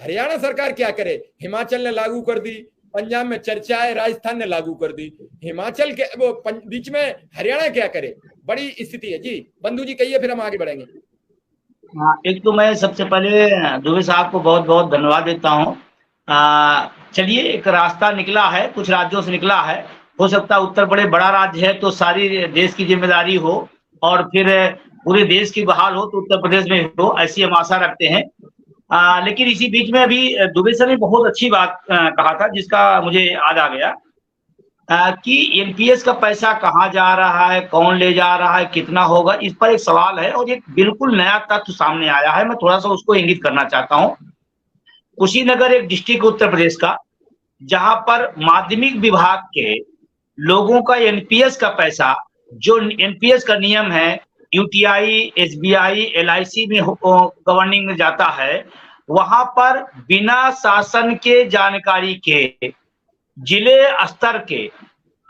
हरियाणा सरकार क्या करे? हिमाचल ने लागू कर दी, पंजाब में चर्चा है, राजस्थान ने लागू कर दी, हिमाचल के वो बीच में हरियाणा क्या करे? बड़ी स्थिति है जी। बंधु जी कहिए, फिर हम आगे बढ़ेंगे। हाँ, एक तो मैं सबसे पहले दुबे साहब को बहुत बहुत धन्यवाद देता हूँ। चलिए, एक रास्ता निकला है, कुछ राज्यों से निकला है। हो सकता है उत्तर बड़े बड़ा राज्य है तो सारी देश की जिम्मेदारी हो, और फिर पूरे देश की बहाल हो तो उत्तर प्रदेश में हो, ऐसी हम आशा रखते हैं। लेकिन इसी बीच में अभी दुबे सर ने बहुत अच्छी बात कहा था, जिसका मुझे याद आ गया कि एनपीएस का पैसा कहाँ जा रहा है, कौन ले जा रहा है, कितना होगा, इस पर एक सवाल है। और एक बिल्कुल नया तथ्य सामने आया है, मैं थोड़ा सा उसको इंगित करना चाहता हूँ। कुशीनगर एक डिस्ट्रिक्ट उत्तर प्रदेश का, जहां पर माध्यमिक विभाग के लोगों का एनपीएस का पैसा, जो एनपीएस का नियम है यूटीआई, एसबीआई, एलआईसी में गवर्निंग में जाता है, वहां पर बिना शासन के जानकारी के जिले स्तर के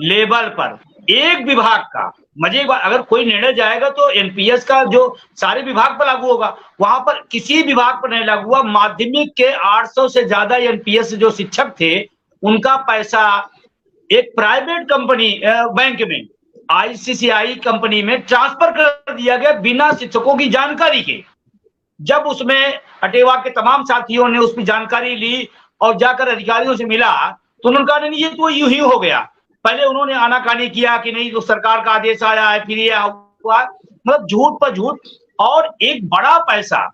लेवल पर एक विभाग का, मजे अगर कोई निर्णय जाएगा तो एनपीएस का जो सारे विभाग पर लागू होगा, वहां पर किसी विभाग पर नहीं लागू हुआ। माध्यमिक के 800 से ज्यादा एनपीएस जो शिक्षक थे, उनका पैसा एक प्राइवेट कंपनी बैंक में, आईसीसीआई कंपनी में ट्रांसफर कर दिया गया बिना शिक्षकों की जानकारी के। जब उसमें अटेवा के तमाम साथियों ने उसकी जानकारी ली और जाकर अधिकारियों से मिला, तो उन्होंने कहा नहीं, ये तो यूं ही हो गया। पहले उन्होंने आनाकानी किया कि नहीं, तो सरकार का आदेश आया है, फिर ये हुआ, मतलब झूठ पर झूठ। और एक बड़ा पैसा,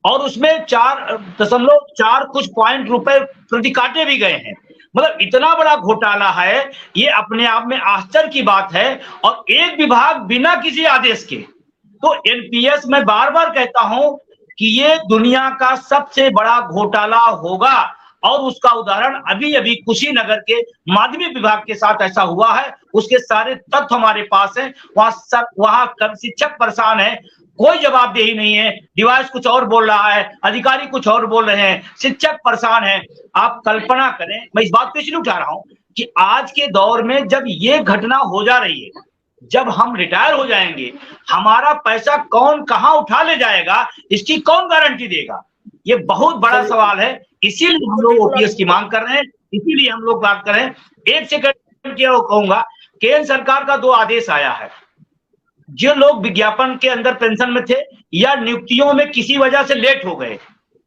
और उसमें 4.4 कुछ पॉइंट रुपए प्रति काटे भी गए हैं। मतलब इतना बड़ा घोटाला है, ये अपने आप में आश्चर्य की बात है। और एक विभाग बिना किसी आदेश के, तो एनपीएस में बार बार कहता हूं कि ये दुनिया का सबसे बड़ा घोटाला होगा। और उसका उदाहरण अभी अभी कुशीनगर के माध्यमिक विभाग के साथ ऐसा हुआ है। उसके सारे तथ्य हमारे पास हैं। वहां शिक्षक परेशान है, कोई जवाबदेही नहीं है, डिवाइस कुछ और बोल रहा है, अधिकारी कुछ और बोल रहे हैं, शिक्षक परेशान है। आप कल्पना करें, मैं इस बात को इसलिए उठा रहा हूं कि आज के दौर में जब ये घटना हो जा रही है, जब हम रिटायर हो जाएंगे, हमारा पैसा कौन कहां उठा ले जाएगा, इसकी कौन गारंटी देगा? ये बहुत बड़ा सवाल है। इसीलिए हम लोग ओपीएस की मांग कर रहे हैं, इसीलिए हम लोग बात कर रहे हैं। एक सेकंड कहूंगा, केंद्र सरकार का 2 आदेश आया है। जो लोग विज्ञापन के अंदर पेंशन में थे या नियुक्तियों में किसी वजह से लेट हो गए,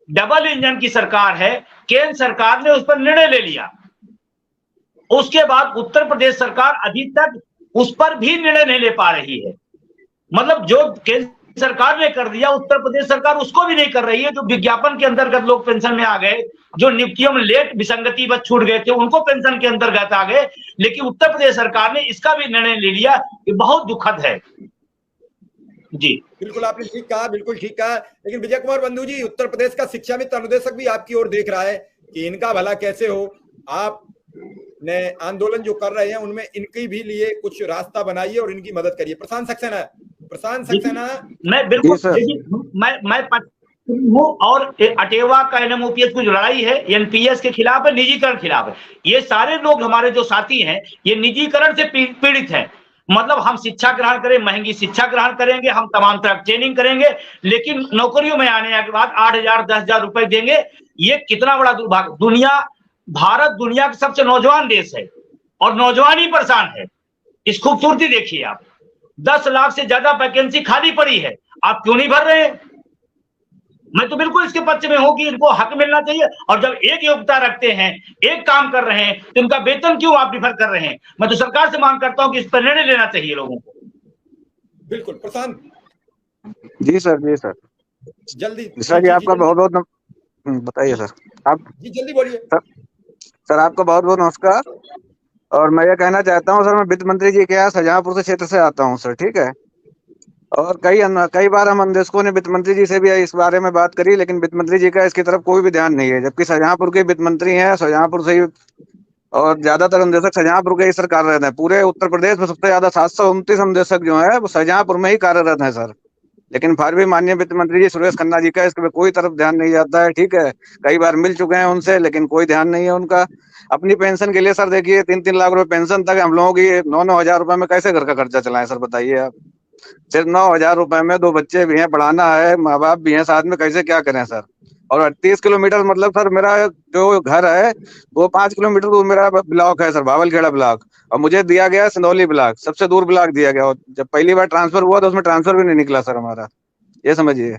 डबल इंजन की सरकार है, केंद्र सरकार ने उस पर निर्णय ले लिया। उसके बाद उत्तर प्रदेश सरकार अभी तक उस पर भी निर्णय नहीं ले पा रही है। मतलब जो केंद्र सरकार ने कर दिया, उत्तर प्रदेश सरकार उसको भी नहीं कर रही है। जो विज्ञापन के अंतर्गत लोग पेंशन में आ गए, जो नियुक्तियों में लेट विसंगति बच छूट गए थे, उनको पेंशन के अंतर्गत आ गए, लेकिन उत्तर प्रदेश सरकार ने इसका भी निर्णय ले लिया। ये बहुत दुखद है जी। बिल्कुल आपने ठीक कहा, बिल्कुल ठीक कहा। लेकिन विजय कुमार बंधु जी, उत्तर प्रदेश का शिक्षा मित्र अनुदेशक भी आपकी ओर देख रहा है कि इनका भला कैसे हो। आप ने आंदोलन जो कर रहे हैं उनमें इनके भी लिए कुछ रास्ता बनाइए और इनकी मदद करिए। प्रशांत सक्सेना, मैं बिल्कुल, मैं वो और अटेवा का एनएमओपीएस की जो लड़ाई है एनपीएस के खिलाफ है, निजीकरण खिलाफ है। ये सारे लोग हमारे जो साथी हैं ये निजीकरण से पीड़ित हैं। मतलब हम शिक्षा ग्रहण करें, महंगी शिक्षा ग्रहण करेंगे, हम तमाम तरह ट्रेनिंग करेंगे, लेकिन नौकरियों में आने के बाद 8,000 10,000 रुपए देंगे। ये कितना बड़ा दुर्भाग्य। भारत दुनिया का सबसे नौजवान देश है और नौजवान ही परेशान है। इस खूबसूरती देखिए आप, 10 लाख से ज्यादा वैकेंसी खाली पड़ी है, आप क्यों नहीं भर रहे हैं? मैं तो बिल्कुल इसके पक्ष में हूं कि इनको हक मिलना चाहिए। और जब एक योग्यता रखते हैं, एक काम कर रहे हैं, तो इनका वेतन क्यों आप डिफर कर रहे हैं? मैं तो सरकार से मांग करता हूं कि इस पर निर्णय लेना चाहिए लोगों को। बिल्कुल प्रशांत जी सर, जी सर, जल्दी मिश्रा जी आपका बहुत बहुत बताइए सर। आप जी जल्दी बोलिए सर आपका बहुत बहुत नमस्कार। और मैं ये कहना चाहता हूँ सर, मैं वित्त मंत्री जी के यहाँ शाहजहांपुर से क्षेत्र से आता हूँ सर, ठीक है। और कई बार हम अन्वेषकों ने वित्त मंत्री जी से भी इस बारे में बात करी, लेकिन वित्त मंत्री जी का इसकी तरफ कोई भी ध्यान नहीं है, जबकि शाहजहांपुर के वित्त मंत्री हैं, शाहजहांपुर से ही, और ज्यादातर अन्वेषक शाहजहांपुर के ही सर कार्यरत है। पूरे उत्तर प्रदेश में सबसे ज्यादा 729 अन्वेषक जो है वो शाहजहांपुर में ही कार्यरत है सर। लेकिन फिर भी माननीय वित्त मंत्री जी सुरेश खन्ना जी का इसके कोई तरफ ध्यान नहीं जाता है, ठीक है। कई बार मिल चुके हैं उनसे, लेकिन कोई ध्यान नहीं है उनका। अपनी पेंशन के लिए सर देखिए 3-3 लाख रुपए पेंशन तक हम लोगों की 9-9 हजार रुपए में कैसे घर का खर्चा चलाएं सर, बताइए आप। सिर्फ 9,000 रुपए में 2 बच्चे भी हैं, पढ़ाना है, माँ बाप भी हैं साथ में, कैसे क्या करें सर। और 38 किलोमीटर मतलब सर मेरा जो घर है वो 5 किलोमीटर दूर मेरा ब्लॉक है सर, भावलखेड़ा ब्लॉक, और मुझे दिया गया सिंदौली ब्लॉक, सबसे दूर ब्लॉक दिया गया। और जब पहली बार ट्रांसफर हुआ तो उसमें ट्रांसफर भी नहीं निकला सर हमारा, ये समझिए।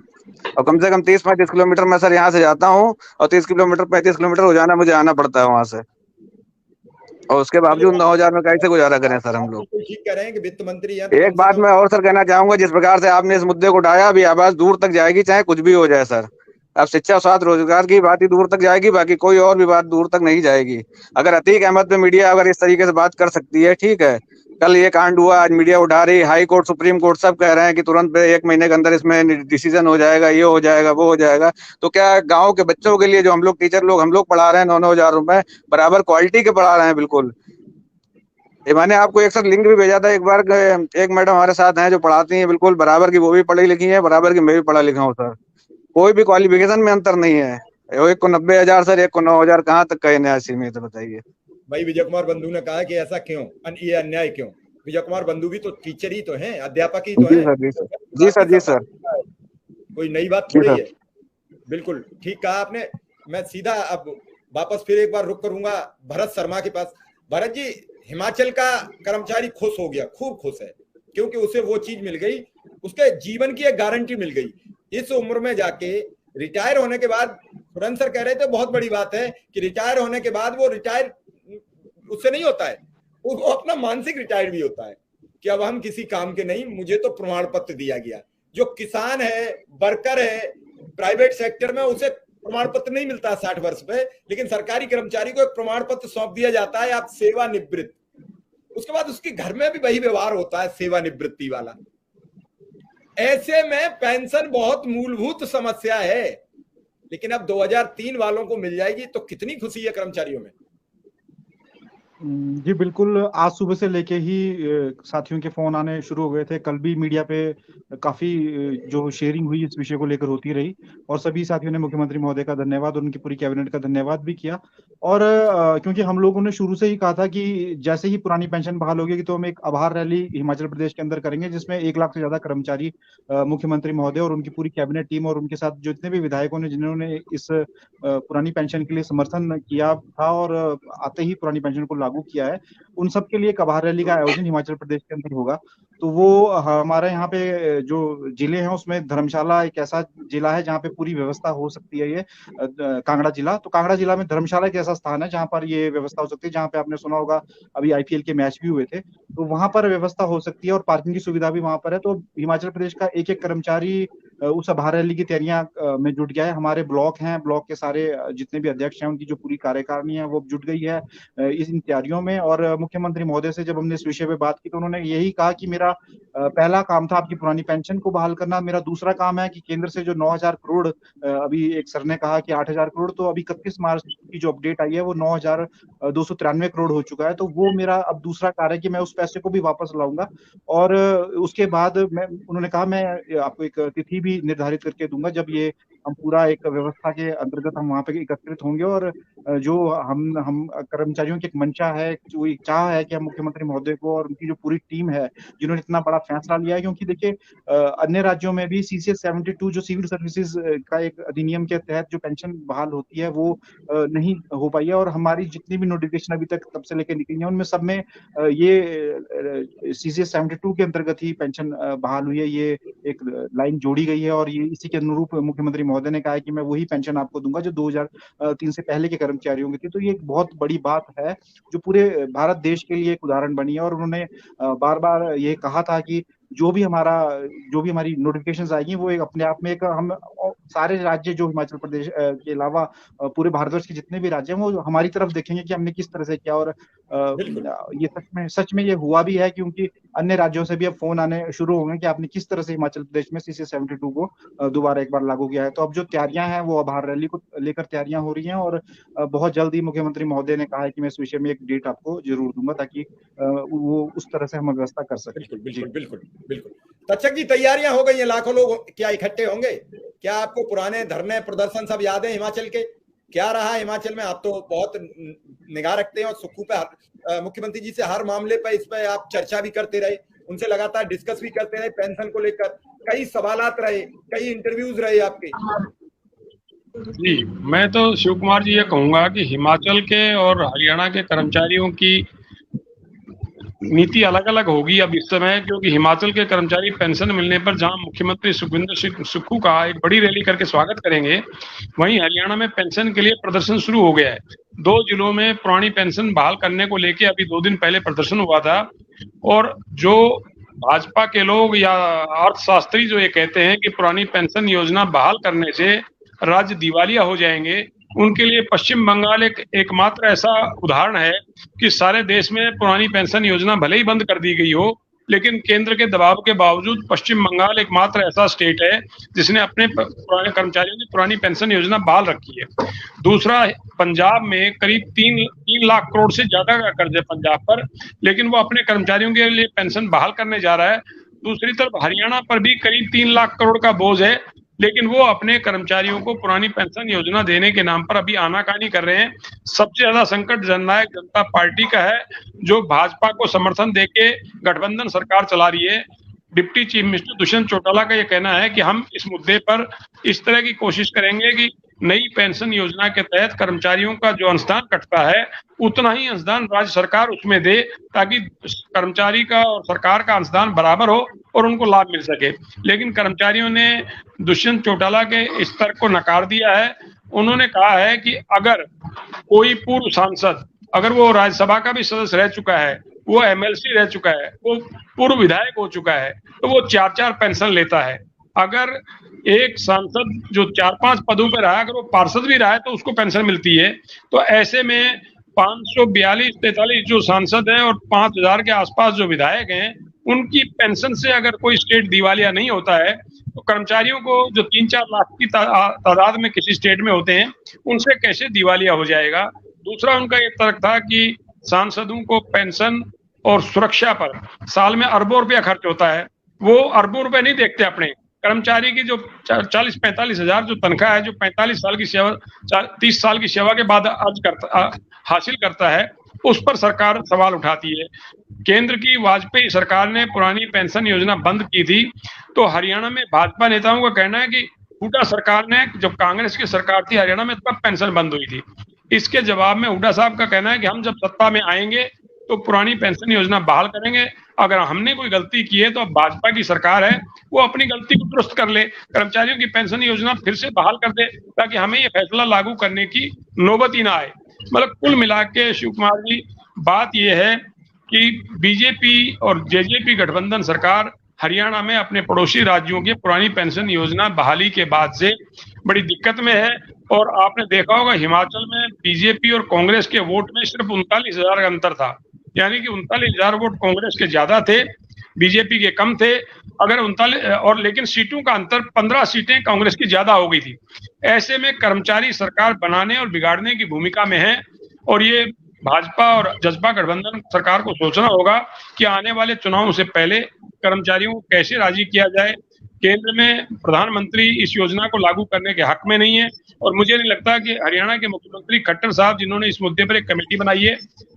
और कम से कम 30-35 किलोमीटर मैं सर यहाँ से जाता हूँ, और 30 किलोमीटर 35 किलोमीटर रोजाना मुझे आना पड़ता है वहां से, और उसके बावजूद 9,000 में कैसे गुजारा करें सर हम लोग। ठीक कह रहे हैं कि वित्त मंत्री एक बात मैं और सर कहना चाहूंगा, जिस प्रकार से आपने इस मुद्दे को उठाया, अभी आवाज दूर तक जाएगी चाहे कुछ भी हो जाए सर। अब शिक्षा, स्वास्थ्य, रोजगार की बात ही दूर तक जाएगी, बाकी कोई और भी बात दूर तक नहीं जाएगी। अगर अतीक अहमद पे मीडिया अगर इस तरीके से बात कर सकती है, ठीक है, कल ये कांड हुआ, आज मीडिया उठा रही, हाई कोर्ट, सुप्रीम कोर्ट सब कह रहे हैं कि तुरंत 1 महीने के अंदर इसमें डिसीजन हो जाएगा, ये हो जाएगा, वो हो जाएगा, तो क्या गाँव के बच्चों के लिए जो हम लोग टीचर लोग हम लोग पढ़ा रहे हैं 9-9 हजार रुपए बराबर क्वालिटी के पढ़ा रहे हैं बिल्कुल। ये मैंने आपको एक सर लिंक भी भेजा था एक बार, एक मैडम हमारे साथ हैं जो पढ़ाती हैं बिल्कुल बराबर की, वो भी पढ़ी लिखी है, बराबर की मैं भी पढ़ा लिखा हूँ सर। कोई भी क्वालिफिकेशन में अंतर नहीं है। एक को 90,000 सर, एक को 9,000, कहाँ तक का न्याय सीमित है बताइए। भाई विजय कुमार बंधु ने कहा कि ऐसा क्यों, ये अन्याय क्यों? विजय कुमार बंधु भी तो टीचर ही तो हैं, अध्यापक ही तो हैं। जी सर, कोई नई बात थोड़ी है। बिल्कुल ठीक कहा आपने। मैं सीधा अब वापस फिर एक बार रुक करूंगा भरत शर्मा के पास। भरत जी, हिमाचल का कर्मचारी खुश हो गया, खूब खुश है, क्योंकि उसे वो चीज मिल गई, उसके जीवन की एक गारंटी मिल गई। इस उम्र में जाके रिटायर होने के बाद, खुरन सर कह रहे थे बहुत बड़ी बात है कि रिटायर होने के बाद वो रिटायर उससे नहीं होता है, वो अपना मानसिक रिटायर भी होता है कि अब हम किसी काम के नहीं, मुझे तो प्रमाण पत्र दिया गया। जो किसान है, वर्कर है प्राइवेट सेक्टर में, उसे प्रमाण पत्र नहीं मिलता 60 वर्ष पे, लेकिन सरकारी कर्मचारी को एक प्रमाण पत्र सौंप दिया जाता है, आप सेवानिवृत्त। उसके बाद उसके घर में भी वही व्यवहार होता है सेवानिवृत्ति वाला। ऐसे में पेंशन बहुत मूलभूत समस्या है, लेकिन अब 2003 वालों को मिल जाएगी तो कितनी खुशी है कर्मचारियों में। जी बिल्कुल, आज सुबह से लेके ही साथियों के फोन आने शुरू हो गए थे। कल भी मीडिया पे काफी जो शेयरिंग हुई इस विषय को लेकर होती रही, और सभी साथियों ने मुख्यमंत्री महोदय का धन्यवाद और उनकी पूरी कैबिनेट का धन्यवाद भी किया। और क्योंकि हम लोगों ने शुरू से ही कहा था कि जैसे ही पुरानी पेंशन बहाल होगी तो हम एक आभार रैली हिमाचल प्रदेश के अंदर करेंगे, जिसमें 1 लाख से ज्यादा कर्मचारी मुख्यमंत्री महोदय और उनकी पूरी कैबिनेट टीम और उनके साथ जितने भी विधायकों ने जिन्होंने इस पुरानी पेंशन के लिए समर्थन किया था और आते ही पुरानी पेंशन को लागू किया है, उन सब के लिए एक आभार रैली का आयोजन हिमाचल प्रदेश के अंदर होगा। तो वो हमारे यहाँ पे जो जिले हैं उसमें धर्मशाला एक ऐसा जिला है जहाँ पे पूरी व्यवस्था हो सकती है। ये कांगड़ा जिला, तो कांगड़ा जिला में धर्मशाला एक ऐसा स्थान है जहाँ पर ये व्यवस्था हो सकती है, जहाँ पे आपने सुना होगा अभी IPL के मैच भी हुए थे, तो वहां पर व्यवस्था हो सकती है और पार्किंग की सुविधा भी वहां पर है। तो हिमाचल प्रदेश का एक एक कर्मचारी उस आभार रैली की तैयारियां में जुट गया है। हमारे ब्लॉक हैं, ब्लॉक के सारे जितने भी अध्यक्ष हैं उनकी जो पूरी कार्यकारिणी है वो जुट गई है इन तैयारियों में। और मुख्यमंत्री महोदय से जब हमने इस विषय पे बात की तो उन्होंने यही कहा कि मेरा पहला काम था आपकी पुरानी पेंशन को बहाल करना, मेरा दूसरा काम है कि केंद्र से जो 9,000 करोड़ अभी एक सर ने कहा कि 8,000 करोड़, तो अभी 31 मार्च की जो अपडेट आई है वो 9,293 करोड़ हो चुका है। तो वो मेरा अब दूसरा कार्य है कि मैं उस पैसे को भी वापस लाऊंगा। और उसके बाद उन्होंने कहा मैं आपको एक तिथि भी निर्धारित करके दूंगा जब ये हम पूरा एक व्यवस्था के अंतर्गत हम वहाँ पे एकत्रित होंगे और जो हम कर्मचारियों की एक मंशा है, जो एक चाह है कि हम मुख्यमंत्री महोदय को और उनकी जो पूरी टीम है जिन्होंने इतना बड़ा फैसला लिया है, क्योंकि देखिए अन्य राज्यों में भी CCS 72 जो सिविल सर्विसेज का एक अधिनियम के तहत जो पेंशन बहाल होती है वो नहीं हो पाई है, और हमारी जितनी भी नोटिफिकेशन अभी तक तब से लेकर निकली है उनमें सब में ये CCS 72 के अंतर्गत ही पेंशन बहाल हुई है। ये एक लाइन जोड़ी गई है और ये इसी के अनुरूप मुख्यमंत्री महोदय ने कहा है कि मैं वही पेंशन आपको दूंगा जो 2003 से पहले के कर्मचारियों की थी। तो ये एक बहुत बड़ी बात है जो पूरे भारत देश के लिए एक उदाहरण बनी है, और उन्होंने बार बार ये कहा था कि जो भी हमारी नोटिफिकेशंस आएंगी वो एक अपने आप में एक हम सारे राज्य जो हिमाचल प्रदेश के अलावा पूरे भारतवर्ष के जितने भी राज्य हैं वो हमारी तरफ देखेंगे कि हमने किस तरह से किया। और ये सच में ये हुआ भी है, क्योंकि अन्य राज्यों से भी अब फोन आने शुरू होंगे कि आपने किस तरह से हिमाचल प्रदेश में CCS 72 को दोबारा एक बार लागू किया है। तो अब जो तैयारियां हैं वो आभार रैली को लेकर तैयारियां हो रही हैं, और बहुत जल्द ही मुख्यमंत्री महोदय ने कहा है कि मैं इस विषय में एक डेट आपको जरूर दूंगा ताकि वो उस तरह से हम व्यवस्था कर सकें। बिल्कुल। तक्षक जी, तैयारियां हो गई हैं, लाखों लोग क्या इकट्ठे होंगे? क्या आपको पुराने धरने प्रदर्शन सब याद है हिमाचल के? क्या रहा हिमाचल में? आप तो बहुत निगाह रखते हैं और सुक्खू पे मुख्यमंत्री जी से हर मामले पे इस पे आप चर्चा भी करते रहे, उनसे लगातार डिस्कस भी करते रहे, पेंशन को लेकर कई सवालात रहे, कई इंटरव्यूज रहे आपके। जी, मैं तो शिव कुमार जी ये कहूंगा कि हिमाचल के और हरियाणा के कर्मचारियों की नीति अलग अलग होगी अब इस समय, क्योंकि हिमाचल के कर्मचारी पेंशन मिलने पर जहां मुख्यमंत्री सुखविंदर सिंह सुक्खू का एक बड़ी रैली करके स्वागत करेंगे, वहीं हरियाणा में पेंशन के लिए प्रदर्शन शुरू हो गया है। 2 जिलों में पुरानी पेंशन बहाल करने को लेके अभी 2 दिन पहले प्रदर्शन हुआ था, और जो भाजपा के लोग या अर्थशास्त्री जो ये कहते हैं कि पुरानी पेंशन योजना बहाल करने से राज्य दिवालिया हो जाएंगे, उनके लिए पश्चिम बंगाल एकमात्र ऐसा उदाहरण है कि सारे देश में पुरानी पेंशन योजना भले ही बंद कर दी गई हो, लेकिन केंद्र के दबाव के बावजूद पश्चिम बंगाल एकमात्र ऐसा स्टेट है जिसने अपने पुराने कर्मचारियों की पुरानी पेंशन योजना बहाल रखी है। दूसरा, पंजाब में करीब 3 लाख करोड़ से ज्यादा का कर्ज है पंजाब पर, लेकिन वो अपने कर्मचारियों के लिए पेंशन बहाल करने जा रहा है। दूसरी तरफ हरियाणा पर भी करीब 3 लाख करोड़ का बोझ है, लेकिन वो अपने कर्मचारियों को पुरानी पेंशन योजना देने के नाम पर अभी आनाकानी कर रहे हैं। सबसे ज्यादा संकट जननायक जनता पार्टी का है, जो भाजपा को समर्थन देके गठबंधन सरकार चला रही है। Deputy chief minister Dushyant Chautala का यह कहना है कि हम इस मुद्दे पर इस तरह की कोशिश करेंगे कि नई पेंशन योजना के तहत कर्मचारियों का जो अनुदान कटता है उतना ही अनुदान राज्य सरकार उसमें दे, ताकि कर्मचारी का और सरकार का अनुदान बराबर हो और उनको लाभ मिल सके। लेकिन कर्मचारियों ने दुष्यंत चौटाला के इस तर्क को नकार दिया है। उन्होंने कहा है कि अगर कोई पूर्व सांसद, अगर वो राज्यसभा का भी सदस्य रह चुका है, वो MLC रह चुका है, वो पूर्व विधायक हो चुका है, तो वो 4-4 पेंशन लेता है। अगर एक सांसद जो 4-5 पदों पर रहा, अगर वो पार्षद भी रहा है तो उसको पेंशन मिलती है। तो ऐसे में 542-43 जो सांसद हैं और 5000 के आसपास जो विधायक हैं, उनकी पेंशन से अगर कोई स्टेट दिवालिया नहीं होता है, तो कर्मचारियों को जो 3-4 लाख की तादाद में किसी स्टेट में होते हैं, उनसे कैसे दिवालिया हो जाएगा। दूसरा, उनका ये तर्क था कि सांसदों को पेंशन और सुरक्षा पर साल में अरबों रुपया खर्च होता है, वो अरबों रुपए नहीं देखते अपने कर्मचारी की जो 40-45 हजार जो तनख्वाह है, जो 45 साल की सेवा 30 साल की सेवा के बाद हासिल करता है, उस पर सरकार सवाल उठाती है। केंद्र की वाजपेयी सरकार ने पुरानी पेंशन योजना बंद की थी, तो हरियाणा में भाजपा नेताओं का कहना है कि हुड्डा सरकार ने, जब कांग्रेस की सरकार थी हरियाणा में, तब पेंशन बंद हुई थी। इसके जवाब में हुड्डा साहब का कहना है कि हम जब सत्ता में आएंगे तो पुरानी पेंशन योजना बहाल करेंगे। अगर हमने कोई गलती की है तो अब भाजपा की सरकार है, वो अपनी गलती को दुरुस्त कर ले, कर्मचारियों की पेंशन योजना फिर से बहाल कर दे, ताकि हमें ये फैसला लागू करने की नौबत ही ना आए। मतलब कुल मिला के शिव कुमार जी, बात यह है कि बीजेपी और जेजेपी गठबंधन सरकार हरियाणा में अपने पड़ोसी राज्यों की पुरानी पेंशन योजना बहाली के बाद से बड़ी दिक्कत में है। और आपने देखा होगा हिमाचल में बीजेपी और कांग्रेस के वोट में सिर्फ 39,000 का अंतर था, यानी कि 39,000 वोट कांग्रेस के ज्यादा थे, बीजेपी के कम थे। अगर 39 और लेकिन सीटों का अंतर 15 सीटें कांग्रेस की ज्यादा हो गई थी। ऐसे में कर्मचारी सरकार बनाने और बिगाड़ने की भूमिका में है, और ये भाजपा और जसपा गठबंधन सरकार को सोचना होगा कि आने वाले चुनावों से पहले कर्मचारियों को कैसे राजी किया जाए, केंद्र में प्रधानमंत्री इस योजना को लागू करने के हक में नहीं है। और मुझे नहीं लगता कि हरियाणा के मुख्यमंत्री खट्टर साहब, जिन्होंने इस मुद्दे पर एक कमेटी बनाई है,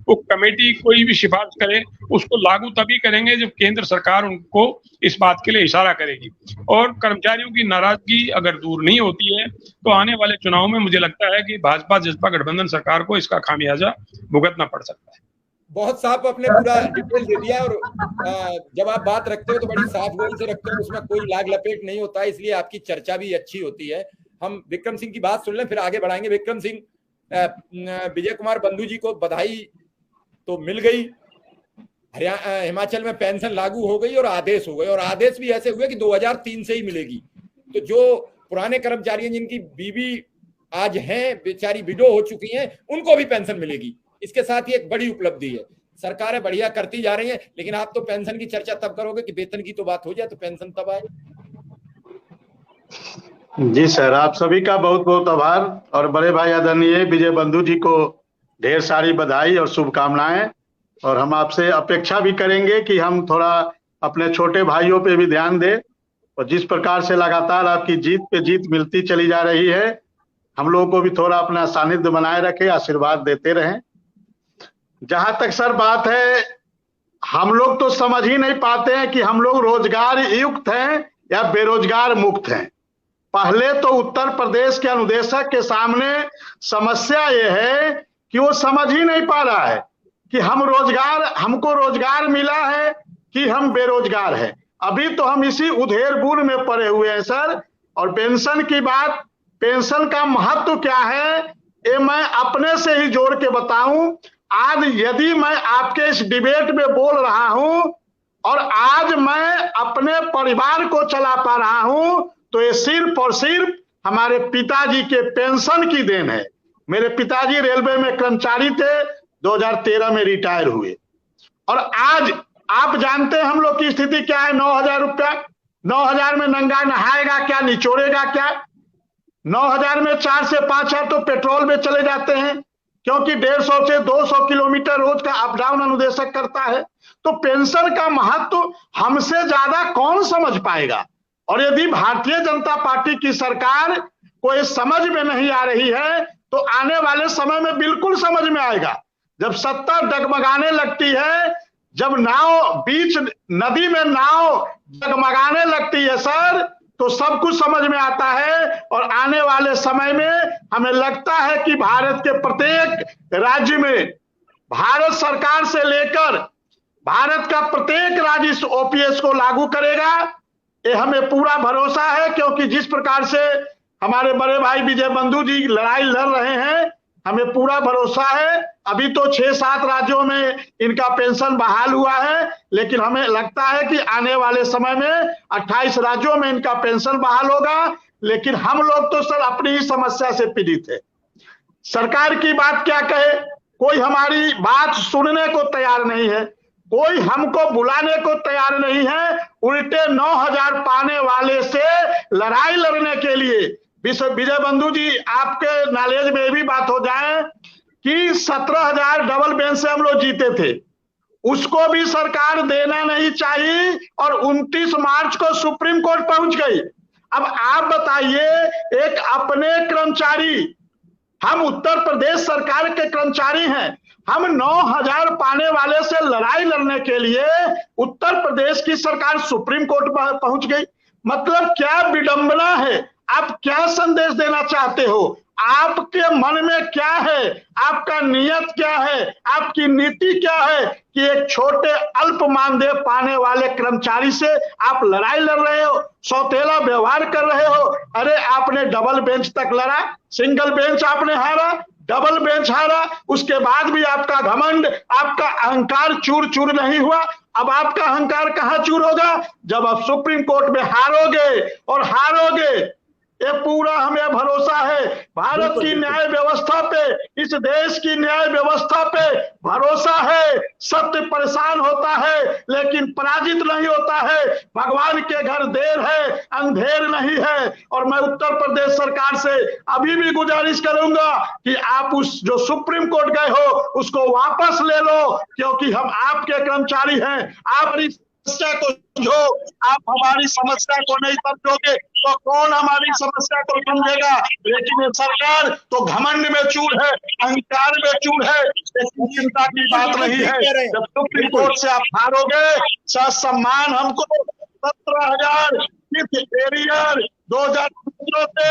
वो कमेटी कोई भी सिफारिश करे उसको लागू तभी करेंगे जब केंद्र सरकार उनको इस बात के लिए इशारा करेगी। और कर्मचारियों की नाराजगी अगर दूर नहीं होती है तो आने वाले चुनाव में मुझे लगता है कि भाजपा जसपा गठबंधन सरकार को इसका खामियाजा भुगतना पड़ सकता है। बहुत साफ अपने पूरा डिटेल दे दिया। और जब आप बात रखते हो तो बड़ी साफ गोई से रखते हो, उसमें कोई लाग लपेट नहीं होता है, इसलिए आपकी चर्चा भी अच्छी होती है। हम विक्रम सिंह की बात सुन लें, फिर आगे बढ़ाएंगे। विक्रम सिंह, विजय कुमार बंधु जी को बधाई तो मिल गई, हिमाचल में पेंशन लागू हो गई और आदेश हो गए, और आदेश भी ऐसे हुए कि 2003 से ही मिलेगी। तो जो पुराने कर्मचारी हैं जिनकी बीवी आज हैं, बेचारी विडो हो चुकी हैं, उनको भी पेंशन मिलेगी। इसके साथ ही एक बड़ी उपलब्धि है। सरकारें बढ़िया करती जा रही हैं, लेकिन आप तो पेंशन की चर्चा तब करोगे कि वेतन की तो बात हो जाए, तो पेंशन तब आए। जी सर, आप सभी का बहुत बहुत आभार, और बड़े भाई आदरणीय विजय बंधु जी को ढेर सारी बधाई और शुभकामनाएं। और हम आपसे अपेक्षा भी करेंगे कि हम थोड़ा अपने छोटे भाइयों पे भी ध्यान दें, और जिस प्रकार से लगातार आपकी जीत पे जीत मिलती चली जा रही है, हम लोगों को भी थोड़ा अपना सानिध्य बनाए रखें, आशीर्वाद देते रहें। जहां तक सर बात है, हम लोग तो समझ ही नहीं पाते हैं कि हम लोग रोजगार युक्त हैं या बेरोजगार मुक्त हैं। पहले तो उत्तर प्रदेश के अनुदेशक के सामने समस्या ये है कि वो समझ ही नहीं पा रहा है कि हमको रोजगार मिला है कि हम बेरोजगार हैं। अभी तो हम इसी उधेड़-बुन में पड़े हुए हैं सर। और पेंशन की बात, पेंशन का महत्व क्या है, ये मैं अपने से ही जोड़ के बताऊं। आज यदि मैं आपके इस डिबेट में बोल रहा हूं और आज मैं अपने परिवार को चला पा रहा हूं, तो ये सिर्फ और सिर्फ हमारे पिताजी के पेंशन की देन है। मेरे पिताजी रेलवे में कर्मचारी थे, 2013 में रिटायर हुए, और आज आप जानते हैं हम लोग की स्थिति क्या है। 9,000 रुपया, 9,000 में नंगा नहाएगा क्या, निचोड़ेगा क्या? 9,000 में 4 से 5 हजार तो पेट्रोल में चले जाते हैं, क्योंकि 150 से 200 किलोमीटर रोज का अप डाउन अनुदेशक करता है। तो पेंशन का महत्व हमसे ज्यादा कौन समझ पाएगा? और यदि भारतीय जनता पार्टी की सरकार को ये समझ में नहीं आ रही है, तो आने वाले समय में बिल्कुल समझ में आएगा। जब सत्ता डगमगाने लगती है, जब नाव बीच नदी में नाव डगमगाने लगती है सर, तो सब कुछ समझ में आता है। और आने वाले समय में हमें लगता है कि भारत के प्रत्येक राज्य में, भारत सरकार से लेकर भारत का प्रत्येक राज्य इस ओपीएस को लागू करेगा, ये हमें पूरा भरोसा है। क्योंकि जिस प्रकार से हमारे बड़े भाई विजय बंधु जी लड़ाई लड़ रहे हैं, हमें पूरा भरोसा है। अभी तो 6-7 राज्यों में इनका पेंशन बहाल हुआ है, लेकिन हमें लगता है कि आने वाले समय में 28 राज्यों में इनका पेंशन बहाल होगा। लेकिन हम लोग तो सर अपनी ही समस्या से पीड़ित है। सरकार की बात क्या कहे, कोई हमारी बात सुनने को तैयार नहीं है, कोई हमको बुलाने को तैयार नहीं है। उल्टे 9,000 पाने वाले से लड़ाई लड़ने के लिए, विजय बंधु जी आपके नॉलेज में भी बात हो जाए कि 17,000 डबल बेंच से हम लोग जीते थे, उसको भी सरकार देना नहीं चाहिए, और 29 मार्च को सुप्रीम कोर्ट पहुंच गई। अब आप बताइए, एक अपने कर्मचारी, हम उत्तर प्रदेश सरकार के कर्मचारी हैं, हम 9,000 पाने वाले से लड़ाई लड़ने के लिए उत्तर प्रदेश की सरकार सुप्रीम कोर्ट पहुंच गई। मतलब क्या विडंबना है? आप क्या संदेश देना चाहते हो? आपके मन में क्या है? आपका नियत क्या है? आपकी नीति क्या है कि एक छोटे अल्प मानदेय पाने वाले कर्मचारी से आप लड़ाई लड़ रहे हो, सौतेला व्यवहार कर रहे हो? अरे आपने डबल बेंच तक लड़ा, सिंगल बेंच आपने हारा, डबल बेंच हारा, उसके बाद भी आपका घमंड, आपका अहंकार चूर चूर नहीं हुआ। अब आपका अहंकार कहाँ चूर होगा? जब आप सुप्रीम कोर्ट में हारोगे, और हारोगे, ये पूरा हमें भरोसा है। भारत की न्याय व्यवस्था पे, इस देश की न्याय व्यवस्था पे भरोसा है। सत्य परेशान होता है लेकिन पराजित नहीं होता है। भगवान के घर देर है, अंधेर नहीं है। और मैं उत्तर प्रदेश सरकार से अभी भी गुजारिश करूंगा कि आप उस जो सुप्रीम कोर्ट गए हो उसको वापस ले लो, क्योंकि हम आपके कर्मचारी हैं। आप समस्या को जो आप हमारी समस्या को नहीं समझोगे तो कौन हमारी समस्या को समझेगा। लेकिन ये सरकार तो घमंड में चूर है, अहंकार में चूर है, चिंता की बात नहीं है। जब सुप्रीम कोर्ट से आप हारोगे, सम्मान हमको 17,000 एरियर 2015 से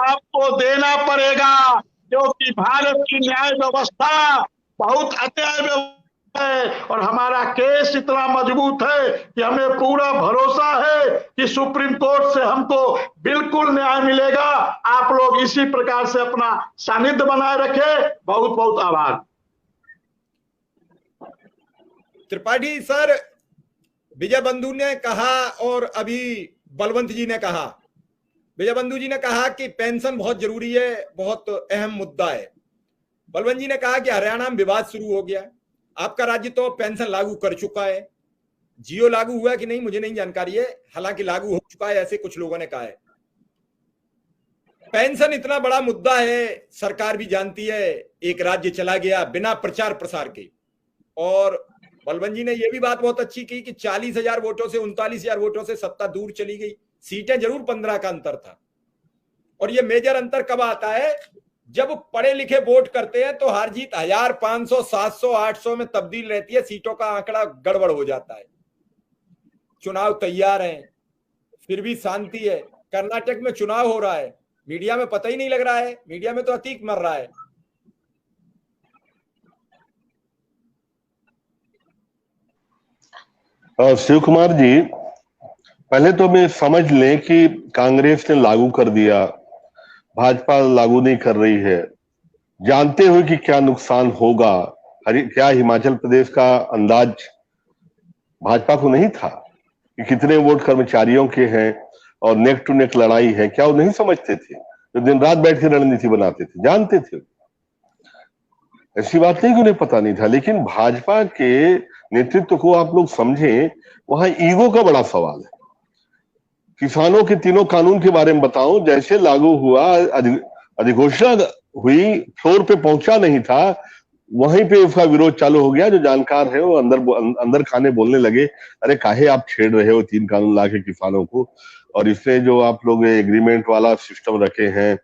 आपको देना पड़ेगा, क्योंकि भारत की न्याय व्यवस्था बहुत अन्याय है और हमारा केस इतना मजबूत है कि हमें पूरा भरोसा है कि सुप्रीम कोर्ट से हमको बिल्कुल न्याय मिलेगा। आप लोग इसी प्रकार से अपना सानिध्य बनाए रखें। बहुत बहुत आभार। त्रिपाठी सर, विजय बंधु ने कहा और अभी बलवंत जी ने कहा, विजय बंधु जी ने कहा कि पेंशन बहुत जरूरी है, बहुत अहम मुद्दा है। बलवंत जी ने कहा कि हरियाणा में विवाद शुरू हो गया, आपका राज्य तो पेंशन लागू कर चुका है। जियो लागू हुआ कि नहीं मुझे नहीं जानकारी है, हालांकि लागू हो चुका है ऐसे कुछ लोगों ने कहा है। पेंशन इतना बड़ा मुद्दा है, सरकार भी जानती है, एक राज्य चला गया बिना प्रचार प्रसार के। और बलवंत जी ने यह भी बात बहुत अच्छी की कि 40,000 वोटों से 39,000 वोटों से सत्ता दूर चली गई। सीटें जरूर 15 का अंतर था, और यह मेजर अंतर कब आता है, जब पढ़े लिखे वोट करते हैं तो हार जीत 1000, 500, 700, 800 में तब्दील रहती है, सीटों का आंकड़ा गड़बड़ हो जाता है। चुनाव तैयार हैं, फिर भी शांति है। कर्नाटक में चुनाव हो रहा है, मीडिया में पता ही नहीं लग रहा है, मीडिया में तो अतीक मर रहा है। शिव कुमार जी, पहले तो मैं समझ लें कि कांग्रेस ने लागू कर दिया, भाजपा लागू नहीं कर रही है, जानते हुए कि क्या नुकसान होगा। क्या हिमाचल प्रदेश का अंदाज भाजपा को नहीं था कि कितने वोट कर्मचारियों के हैं और नेक टू नेक लड़ाई है? क्या वो नहीं समझते थे? जो दिन रात बैठ के रणनीति बनाते थे, जानते थे। ऐसी बात नहीं कि उन्हें पता नहीं था, लेकिन भाजपा के नेतृत्व को आप लोग समझें, वहां ईगो का बड़ा सवाल है। किसानों के तीनों कानून के बारे में बताऊं, जैसे लागू हुआ, अधिघोषणा हुई, फ्लोर पे पहुंचा नहीं था, वहीं पे उसका विरोध चालू हो गया। जो जानकार है वो अंदर खाने बोलने लगे, अरे काहे आप छेड़ रहे हो 3 कानून लाके किसानों को, और इसमें जो आप लोग एग्रीमेंट वाला सिस्टम रखे हैं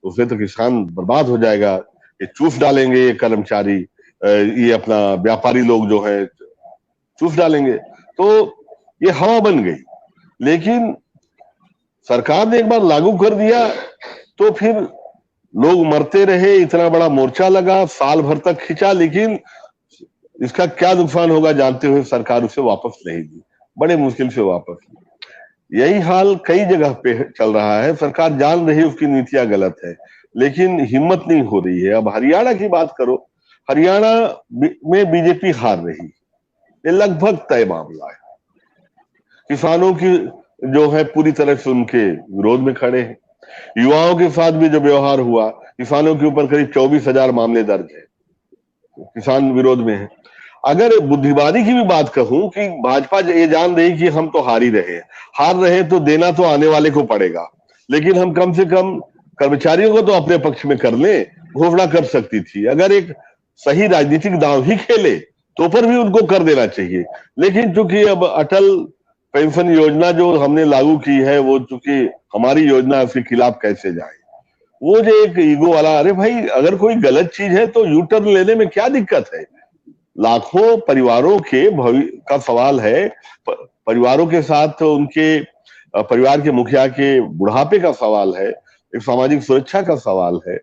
उसमें तो किसान बर्बाद हो जाएगा, ये चूस डालेंगे, ये कर्मचारी, ये अपना व्यापारी लोग जो है चूस डालेंगे। तो ये हवा बन गई। लेकिन सरकार ने एक बार लागू कर दिया तो फिर लोग मरते रहे, इतना बड़ा मोर्चा लगा, साल भर तक खिंचा, लेकिन इसका क्या नुकसान होगा जानते हुए सरकार उसे वापस नहीं दी, बड़े मुश्किल से वापस ली। यही हाल कई जगह पे चल रहा है। सरकार जान रही उसकी नीतियां गलत है, लेकिन हिम्मत नहीं हो रही है। अब हरियाणा की बात करो, हरियाणा में बीजेपी हार रही, ये लगभग तय मामला है। किसानों की जो है पूरी तरह से उनके विरोध में खड़े हैं। युवाओं के साथ भी जो व्यवहार हुआ, किसानों के ऊपर करीब 24,000 मामले दर्ज है, किसान विरोध में है। अगर बुद्धिवादी की भी बात कहूं कि भाजपा ये जान रही कि हम तो हार ही रहे हैं, हार रहे तो देना तो आने वाले को पड़ेगा, लेकिन हम कम से कम कर्मचारियों को तो अपने पक्ष में कर ले, घोषणा कर सकती थी। अगर एक सही राजनीतिक दांव ही खेले तो पर भी उनको कर देना चाहिए। लेकिन चूंकि अब अटल पेंशन योजना जो हमने लागू की है, वो चूंकि हमारी योजना है, उसके खिलाफ कैसे जाए, वो जो एक ईगो वाला, अरे भाई अगर कोई गलत चीज है तो यू टर्न लेने में क्या दिक्कत है? लाखों परिवारों के भविष्य का सवाल है, परिवारों के साथ उनके परिवार के मुखिया के बुढ़ापे का सवाल है, एक सामाजिक सुरक्षा का सवाल है,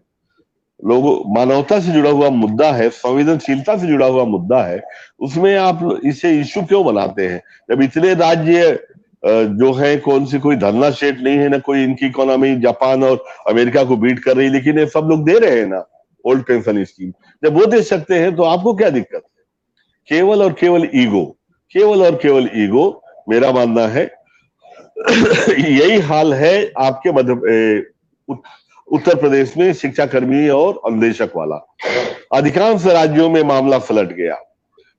लोगों मानवता से जुड़ा हुआ मुद्दा है, संवेदनशीलता से जुड़ा हुआ मुद्दा है। उसमें आप इसे इश्यू क्यों बनाते हैं? जब इतने राज्य जो है कौन सी कोई धरना स्टेट नहीं है, ना कोई इनकी इकोनॉमी जापान और अमेरिका को बीट कर रही, लेकिन ये सब लोग दे रहे हैं ना ओल्ड पेंशन स्कीम। जब वो दे सकते हैं तो आपको क्या दिक्कत है? केवल और केवल ईगो, केवल और केवल ईगो, मेरा मानना है। यही हाल है आपके उत्तर प्रदेश में शिक्षा कर्मी और अनुदेशक वाला। अधिकांश राज्यों में मामला पलट गया,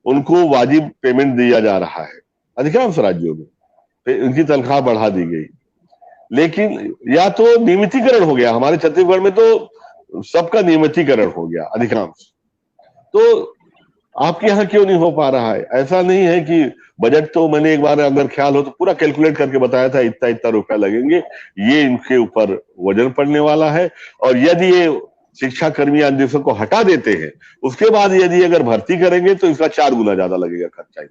उनको वाजिब पेमेंट दिया जा रहा है, अधिकांश राज्यों में उनकी तनख्वाह बढ़ा दी गई, लेकिन या तो नियमितीकरण हो गया, हमारे छत्तीसगढ़ में तो सबका नियमितीकरण हो गया अधिकांश। तो आपके यहाँ क्यों नहीं हो पा रहा है? ऐसा नहीं है कि बजट तो मैंने एक बार अगर ख्याल हो तो पूरा कैलकुलेट करके बताया था, इतना इतना रुपया लगेंगे, ये इनके ऊपर वजन पड़ने वाला है। और यदि ये शिक्षा कर्मी अन्वेषण को हटा देते हैं, उसके बाद यदि अगर भर्ती करेंगे तो इसका 4 गुना ज्यादा लगेगा खर्चा।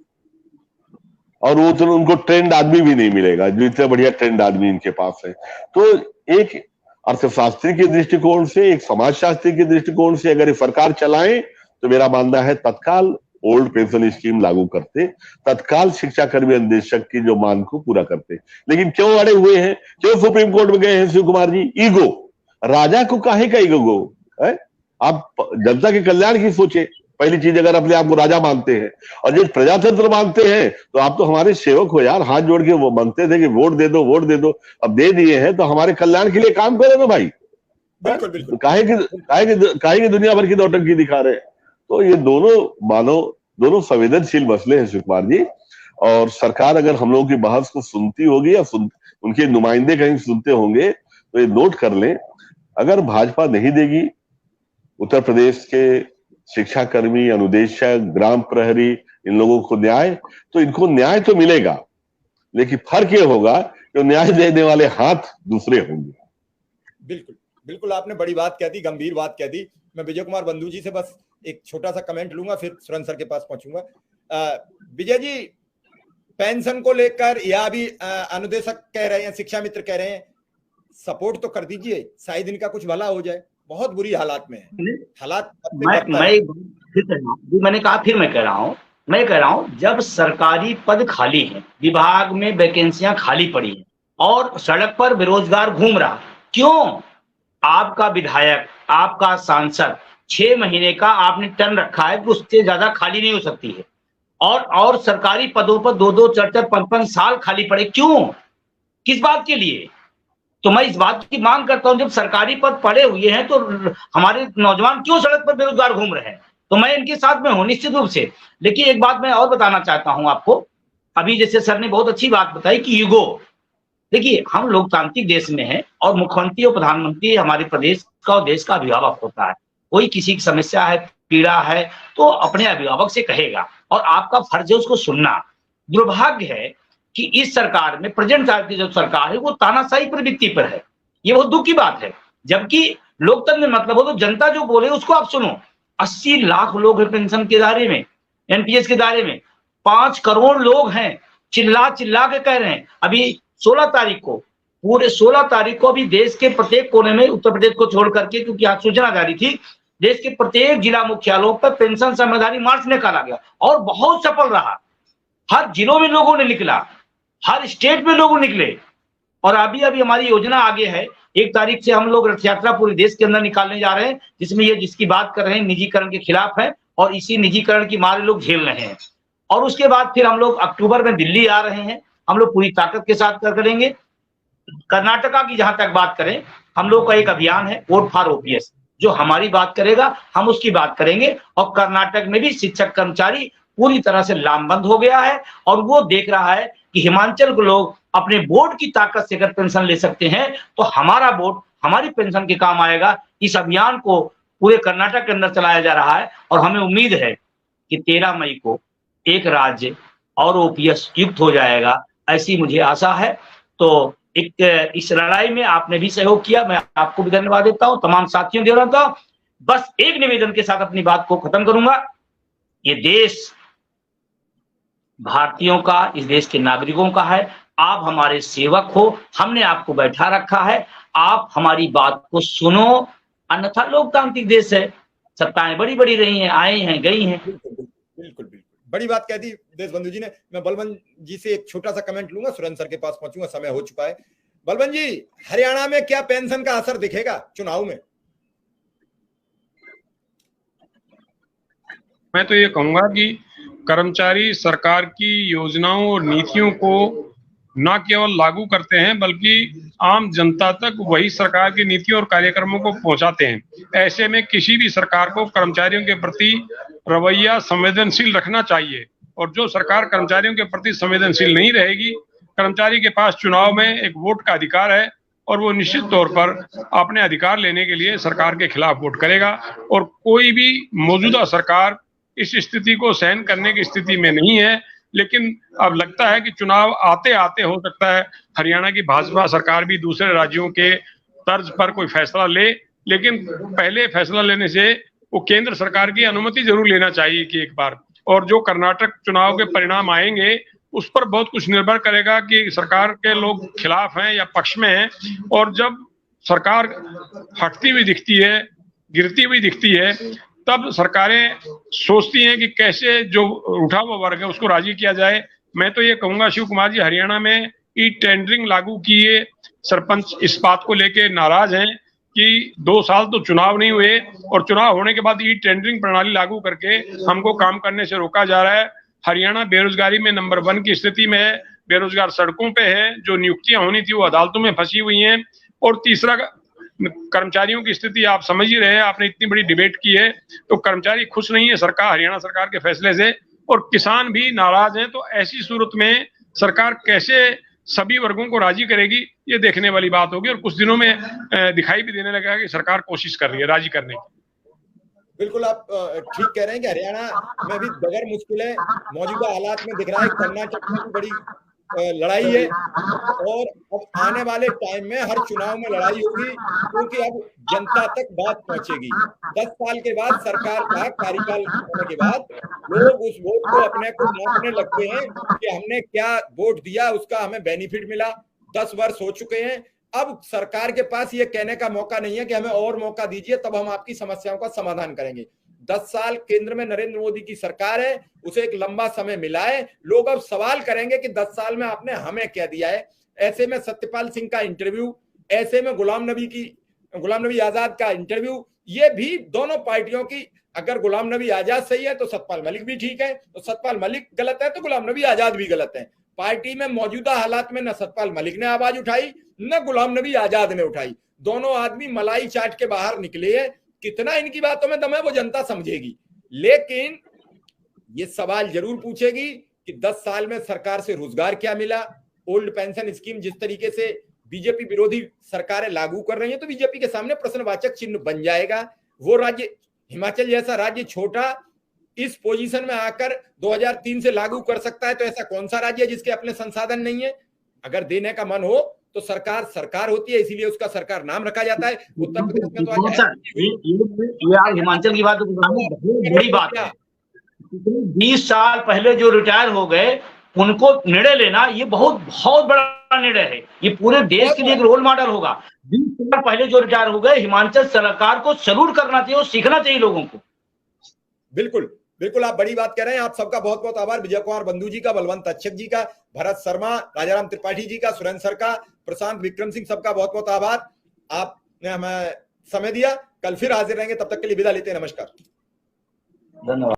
और वो तो उनको ट्रेंड आदमी भी नहीं मिलेगा, जो इतना बढ़िया ट्रेंड आदमी इनके पास है। तो एक अर्थशास्त्री के दृष्टिकोण से, एक समाजशास्त्री के दृष्टिकोण से अगर ये सरकार चलाएं तो मेरा मानना है तत्काल ओल्ड पेंशन स्कीम लागू करते, तत्काल शिक्षा कर्मी अन्वेषक की जो मांग को पूरा करते। लेकिन क्यों अड़े हुए हैं, क्यों सुप्रीम कोर्ट में गए हैं शिव कुमार जी? ईगो। राजा को काहे का ईगो है? आप जनता के कल्याण की सोचे। पहली चीज, अगर अपने आप को राजा मानते हैं और जब प्रजातंत्र मानते हैं तो आप तो हमारे सेवक हो यार। हाथ जोड़ के वो मांगते थे कि वोट दे दो, वोट दे दो, अब दे दिए हैं तो हमारे कल्याण के लिए काम करो ना भाई। बिल्कुल बिल्कुल। काहे की दुनिया भर की नौटंकी दिखा रहे हैं? तो ये दोनों संवेदनशील मसले हैं शिव कुमार जी। और सरकार अगर हम लोगों की बहस को सुनती होगी या उनके नुमाइंदे कहीं सुनते होंगे तो ये नोट कर लें, अगर भाजपा नहीं देगी उत्तर प्रदेश के शिक्षा कर्मी, अनुदेशक, ग्राम प्रहरी, इन लोगों को न्याय, तो इनको न्याय तो मिलेगा, लेकिन फर्क ये होगा कि न्याय देने वाले हाथ दूसरे होंगे। बिल्कुल बिल्कुल, आपने बड़ी बात कह दी, गंभीर बात कह दी। मैं विजय कुमार बंधु जी से बस एक छोटा सा कमेंट लूंगा, फिर सुरेंद्र सर के पास पहुंचूंगा। विजय जी, पेंशन को लेकर या अभी अनुदेशक कह रहे हैं, शिक्षा मित्र कह रहे हैं, सपोर्ट तो कर दीजिए, शायद इनका कुछ भला हो जाए। बहुत बुरी हालात में है, हालात। मैंने कहा, फिर मैं कह रहा हूं जब सरकारी पद खाली है, विभाग में वैकेंसियां खाली पड़ी है और सड़क पर बेरोजगार घूम रहा, क्यों? आपका विधायक, आपका सांसद 6 महीने का आपने टर्म रखा है कि उससे ज्यादा खाली नहीं हो सकती है, और सरकारी पदों पर 2-2, 4-4, 5-5 साल खाली पड़े, क्यों? किस बात के लिए? तो मैं इस बात की मांग करता हूं, जब सरकारी पद पड़े हुए हैं तो हमारे नौजवान क्यों सड़क पर बेरोजगार घूम रहे हैं? तो मैं इनके साथ में हूं निश्चित रूप से। लेकिन एक बात मैं और बताना चाहता हूं आपको, अभी जैसे सर ने बहुत अच्छी बात बताई कि ईगो। देखिए, हम लोकतांत्रिक देश में हैं और मुख्यमंत्री और प्रधानमंत्री हमारे प्रदेश का और देश का अभिभावक होता है। कोई किसी की समस्या है, पीड़ा है, तो अपने अभिभावक से कहेगा और आपका फर्ज है उसको सुनना। दुर्भाग्य है कि इस सरकार में, प्रेजेंट की जो सरकार है, वो तानाशाही प्रवृत्ति पर है। ये बहुत दुख की बात है। जबकि लोकतंत्र में मतलब हो तो जनता जो बोले उसको आप सुनो। 80 लाख लोग हैं पेंशन के दायरे में, एनपीएस के दायरे में, 5 करोड़ लोग हैं, चिल्ला चिल्ला के कह रहे हैं। अभी 16 तारीख को, पूरे 16 तारीख को अभी देश के प्रत्येक कोने में, उत्तर प्रदेश को छोड़ करके, क्योंकि आज सूचना जारी थी, देश के प्रत्येक जिला मुख्यालयों पर पेंशन समझदारी मार्च निकाला गया और बहुत सफल रहा। हर जिलों में लोगों ने निकला, हर स्टेट में लोग निकले। और अभी हमारी योजना आगे है, 1 तारीख से हम लोग रथ यात्रा पूरे देश के अंदर निकालने जा रहे हैं, जिसमें ये जिसकी बात कर रहे हैं निजीकरण के खिलाफ है और इसी निजीकरण की मार लोग झेल रहे हैं। और उसके बाद फिर हम लोग अक्टूबर में दिल्ली आ रहे हैं, हम लोग पूरी ताकत के साथ करेंगे। कर्नाटका की जहां तक बात करें, हम लोग का एक अभियान है वोट फॉर ओपीएस, जो हमारी बात करेगा हम उसकी बात करेंगे। और कर्नाटक में भी शिक्षक कर्मचारी पूरी तरह से लामबंद हो गया है और वो देख रहा है कि हिमाचल के लोग अपने वोट की ताकत से अगर पेंशन ले सकते हैं तो हमारा वोट हमारी पेंशन के काम आएगा। इस अभियान को पूरे कर्नाटक के अंदर चलाया जा रहा है और हमें उम्मीद है कि 13 मई को एक राज्य और ओपीएस युक्त हो जाएगा, ऐसी मुझे आशा है। तो इस लड़ाई में आपने भी सहयोग किया, मैं आपको भी धन्यवाद देता हूं, तमाम साथियों को देता हूं। बस एक निवेदन के साथ अपनी बात को खत्म करूंगा। ये देश भारतीयों का, इस देश के नागरिकों का है। आप हमारे सेवक हो, हमने आपको बैठा रखा है, आप हमारी बात को सुनो, अन्यथा लोकतांत्रिक देश है, सत्ताएं बड़ी बड़ी रही हैं, आए हैं, गई हैं। बिल्कुल बिल्कुल, बड़ी बात कह दी देश बंधु जी ने। मैं बलवंत जी से एक छोटा सा कमेंट लूंगा, सुरेंद्र सर के पास पहुंचूंगा, समय हो चुका है। बलवंत जी, हरियाणा में क्या पेंशन का असर दिखेगा चुनाव में? मैं तो ये कहूंगा कि कर्मचारी सरकार की योजनाओं और नीतियों को न केवल लागू करते हैं बल्कि आम जनता तक वही सरकार की नीतियों और कार्यक्रमों को पहुंचाते हैं। ऐसे में किसी भी सरकार को कर्मचारियों के प्रति रवैया संवेदनशील रखना चाहिए, और जो सरकार कर्मचारियों के प्रति संवेदनशील नहीं रहेगी, कर्मचारी के पास चुनाव में एक वोट का अधिकार है और वो निश्चित तौर पर अपने अधिकार लेने के लिए सरकार के खिलाफ वोट करेगा। और कोई भी मौजूदा सरकार इस स्थिति को सहन करने की स्थिति में नहीं है। लेकिन अब लगता है कि चुनाव आते आते हो सकता है हरियाणा की भाजपा सरकार भी दूसरे राज्यों के तर्ज पर कोई फैसला ले, लेकिन पहले फैसला लेने से वो केंद्र सरकार की अनुमति जरूर लेना चाहिए कि एक बार। और जो कर्नाटक चुनाव के परिणाम आएंगे उस पर बहुत कुछ निर्भर करेगा कि सरकार के लोग खिलाफ हैं या पक्ष में हैं। और जब सरकार हटती हुई दिखती है, गिरती हुई दिखती है, तब सरकारें सोचती हैं कि कैसे जो उठा हुआ वर्ग है उसको राजी किया जाए। मैं तो ये कहूंगा शिव कुमार जी, हरियाणा में ई टेंडरिंग लागू किए, सरपंच इस बात को लेके नाराज हैं कि 2 साल तो चुनाव नहीं हुए और चुनाव होने के बाद ई टेंडरिंग प्रणाली लागू करके हमको काम करने से रोका जा रहा है। हरियाणा बेरोजगारी में नंबर 1 की स्थिति में है, बेरोजगार सड़कों पे है, जो नियुक्तियां होनी थी वो अदालतों में फंसी हुई हैं। और तीसरा, कर्मचारियों की स्थिति आप समझ ही रहे हैं, आपने इतनी बड़ी डिबेट की है, तो कर्मचारी खुश नहीं है सरकार, हरियाणा सरकार के फैसले से, और किसान भी नाराज हैं। तो ऐसी सूरत में सरकार कैसे सभी वर्गों को राजी करेगी, ये देखने वाली बात होगी। और कुछ दिनों में दिखाई भी देने लगा कि सरकार कोशिश कर रही है राजी करने की। बिल्कुल आप ठीक कह रहे हैं कि हरियाणा में भी बगैर मुश्किल है, मौजूदा हालात में दिख रहा है कर्नाटक में भी बड़ी लड़ाई है। और अब आने वाले टाइम में हर चुनाव में लड़ाई होगी, क्योंकि अब जनता तक बात पहुंचेगी। 10 साल के बाद सरकार का कार्यकाल होने के बाद लोग उस वोट को अपने को नापने लगते हैं कि हमने क्या वोट दिया, उसका हमें बेनिफिट मिला। 10 वर्ष हो चुके हैं, अब सरकार के पास ये कहने का मौका नहीं है कि हमें और मौका दीजिए तब हम आपकी समस्याओं का समाधान करेंगे। 10 साल केंद्र में नरेंद्र मोदी की सरकार है, उसे एक लंबा समय मिला है। लोग अब सवाल करेंगे कि 10 साल में आपने हमें क्या दिया है। ऐसे में सत्यपाल सिंह का इंटरव्यू, ऐसे में गुलाम नबी आजाद का इंटरव्यू, ये भी दोनों पार्टियों की, अगर गुलाम नबी आजाद सही है तो सतपाल मलिक भी ठीक है, तो सतपाल मलिक गलत है तो गुलाम नबी आजाद भी गलत है। पार्टी में मौजूदा हालात में न सतपाल मलिक ने आवाज उठाई न गुलाम नबी आजाद ने उठाई। दोनों आदमी मलाई चाट के बाहर निकले हैं। कितना इनकी बातों में दम है वो जनता समझेगी, लेकिन ये सवाल जरूर पूछेगी कि 10 साल में सरकार से रोजगार क्या मिला। ओल्ड पेंशन स्कीम जिस तरीके से बीजेपी विरोधी सरकारें लागू कर रही हैं, तो बीजेपी के सामने प्रश्नवाचक चिन्ह बन जाएगा। वो राज्य, हिमाचल जैसा राज्य छोटा, इस पोजीशन में आकर 2003 से लागू कर सकता है, तो ऐसा कौन सा राज्य है जिसके अपने संसाधन नहीं है। अगर देने का मन हो तो सरकार होती है, इसीलिए उसका सरकार नाम रखा जाता है। उत्तर प्रदेश में तो ये आप हिमाचल की बात बहुत बड़ी बात है। 20 साल पहले जो रिटायर हो गए उनको निर्णय लेना, ये बहुत बड़ा निर्णय है। ये पूरे देश के लिए एक रोल मॉडल होगा। 20 साल पहले जो रिटायर हो गए, हिमाचल सरकार को सैल्यूट करना चाहिए और सीखना चाहिए लोगों को। बिल्कुल बिल्कुल, आप बड़ी बात कह रहे हैं। आप सबका बहुत बहुत आभार, विजय कुमार बंधु जी का, बलवंत अच्छक जी का, भरत शर्मा, राजाराम त्रिपाठी जी का, सुरेंद्र सर का, प्रशांत विक्रम सिंह, सबका बहुत बहुत आभार। आपने हमें समय दिया। कल फिर हाजिर रहेंगे, तब तक के लिए विदा लेते हैं। नमस्कार, धन्यवाद।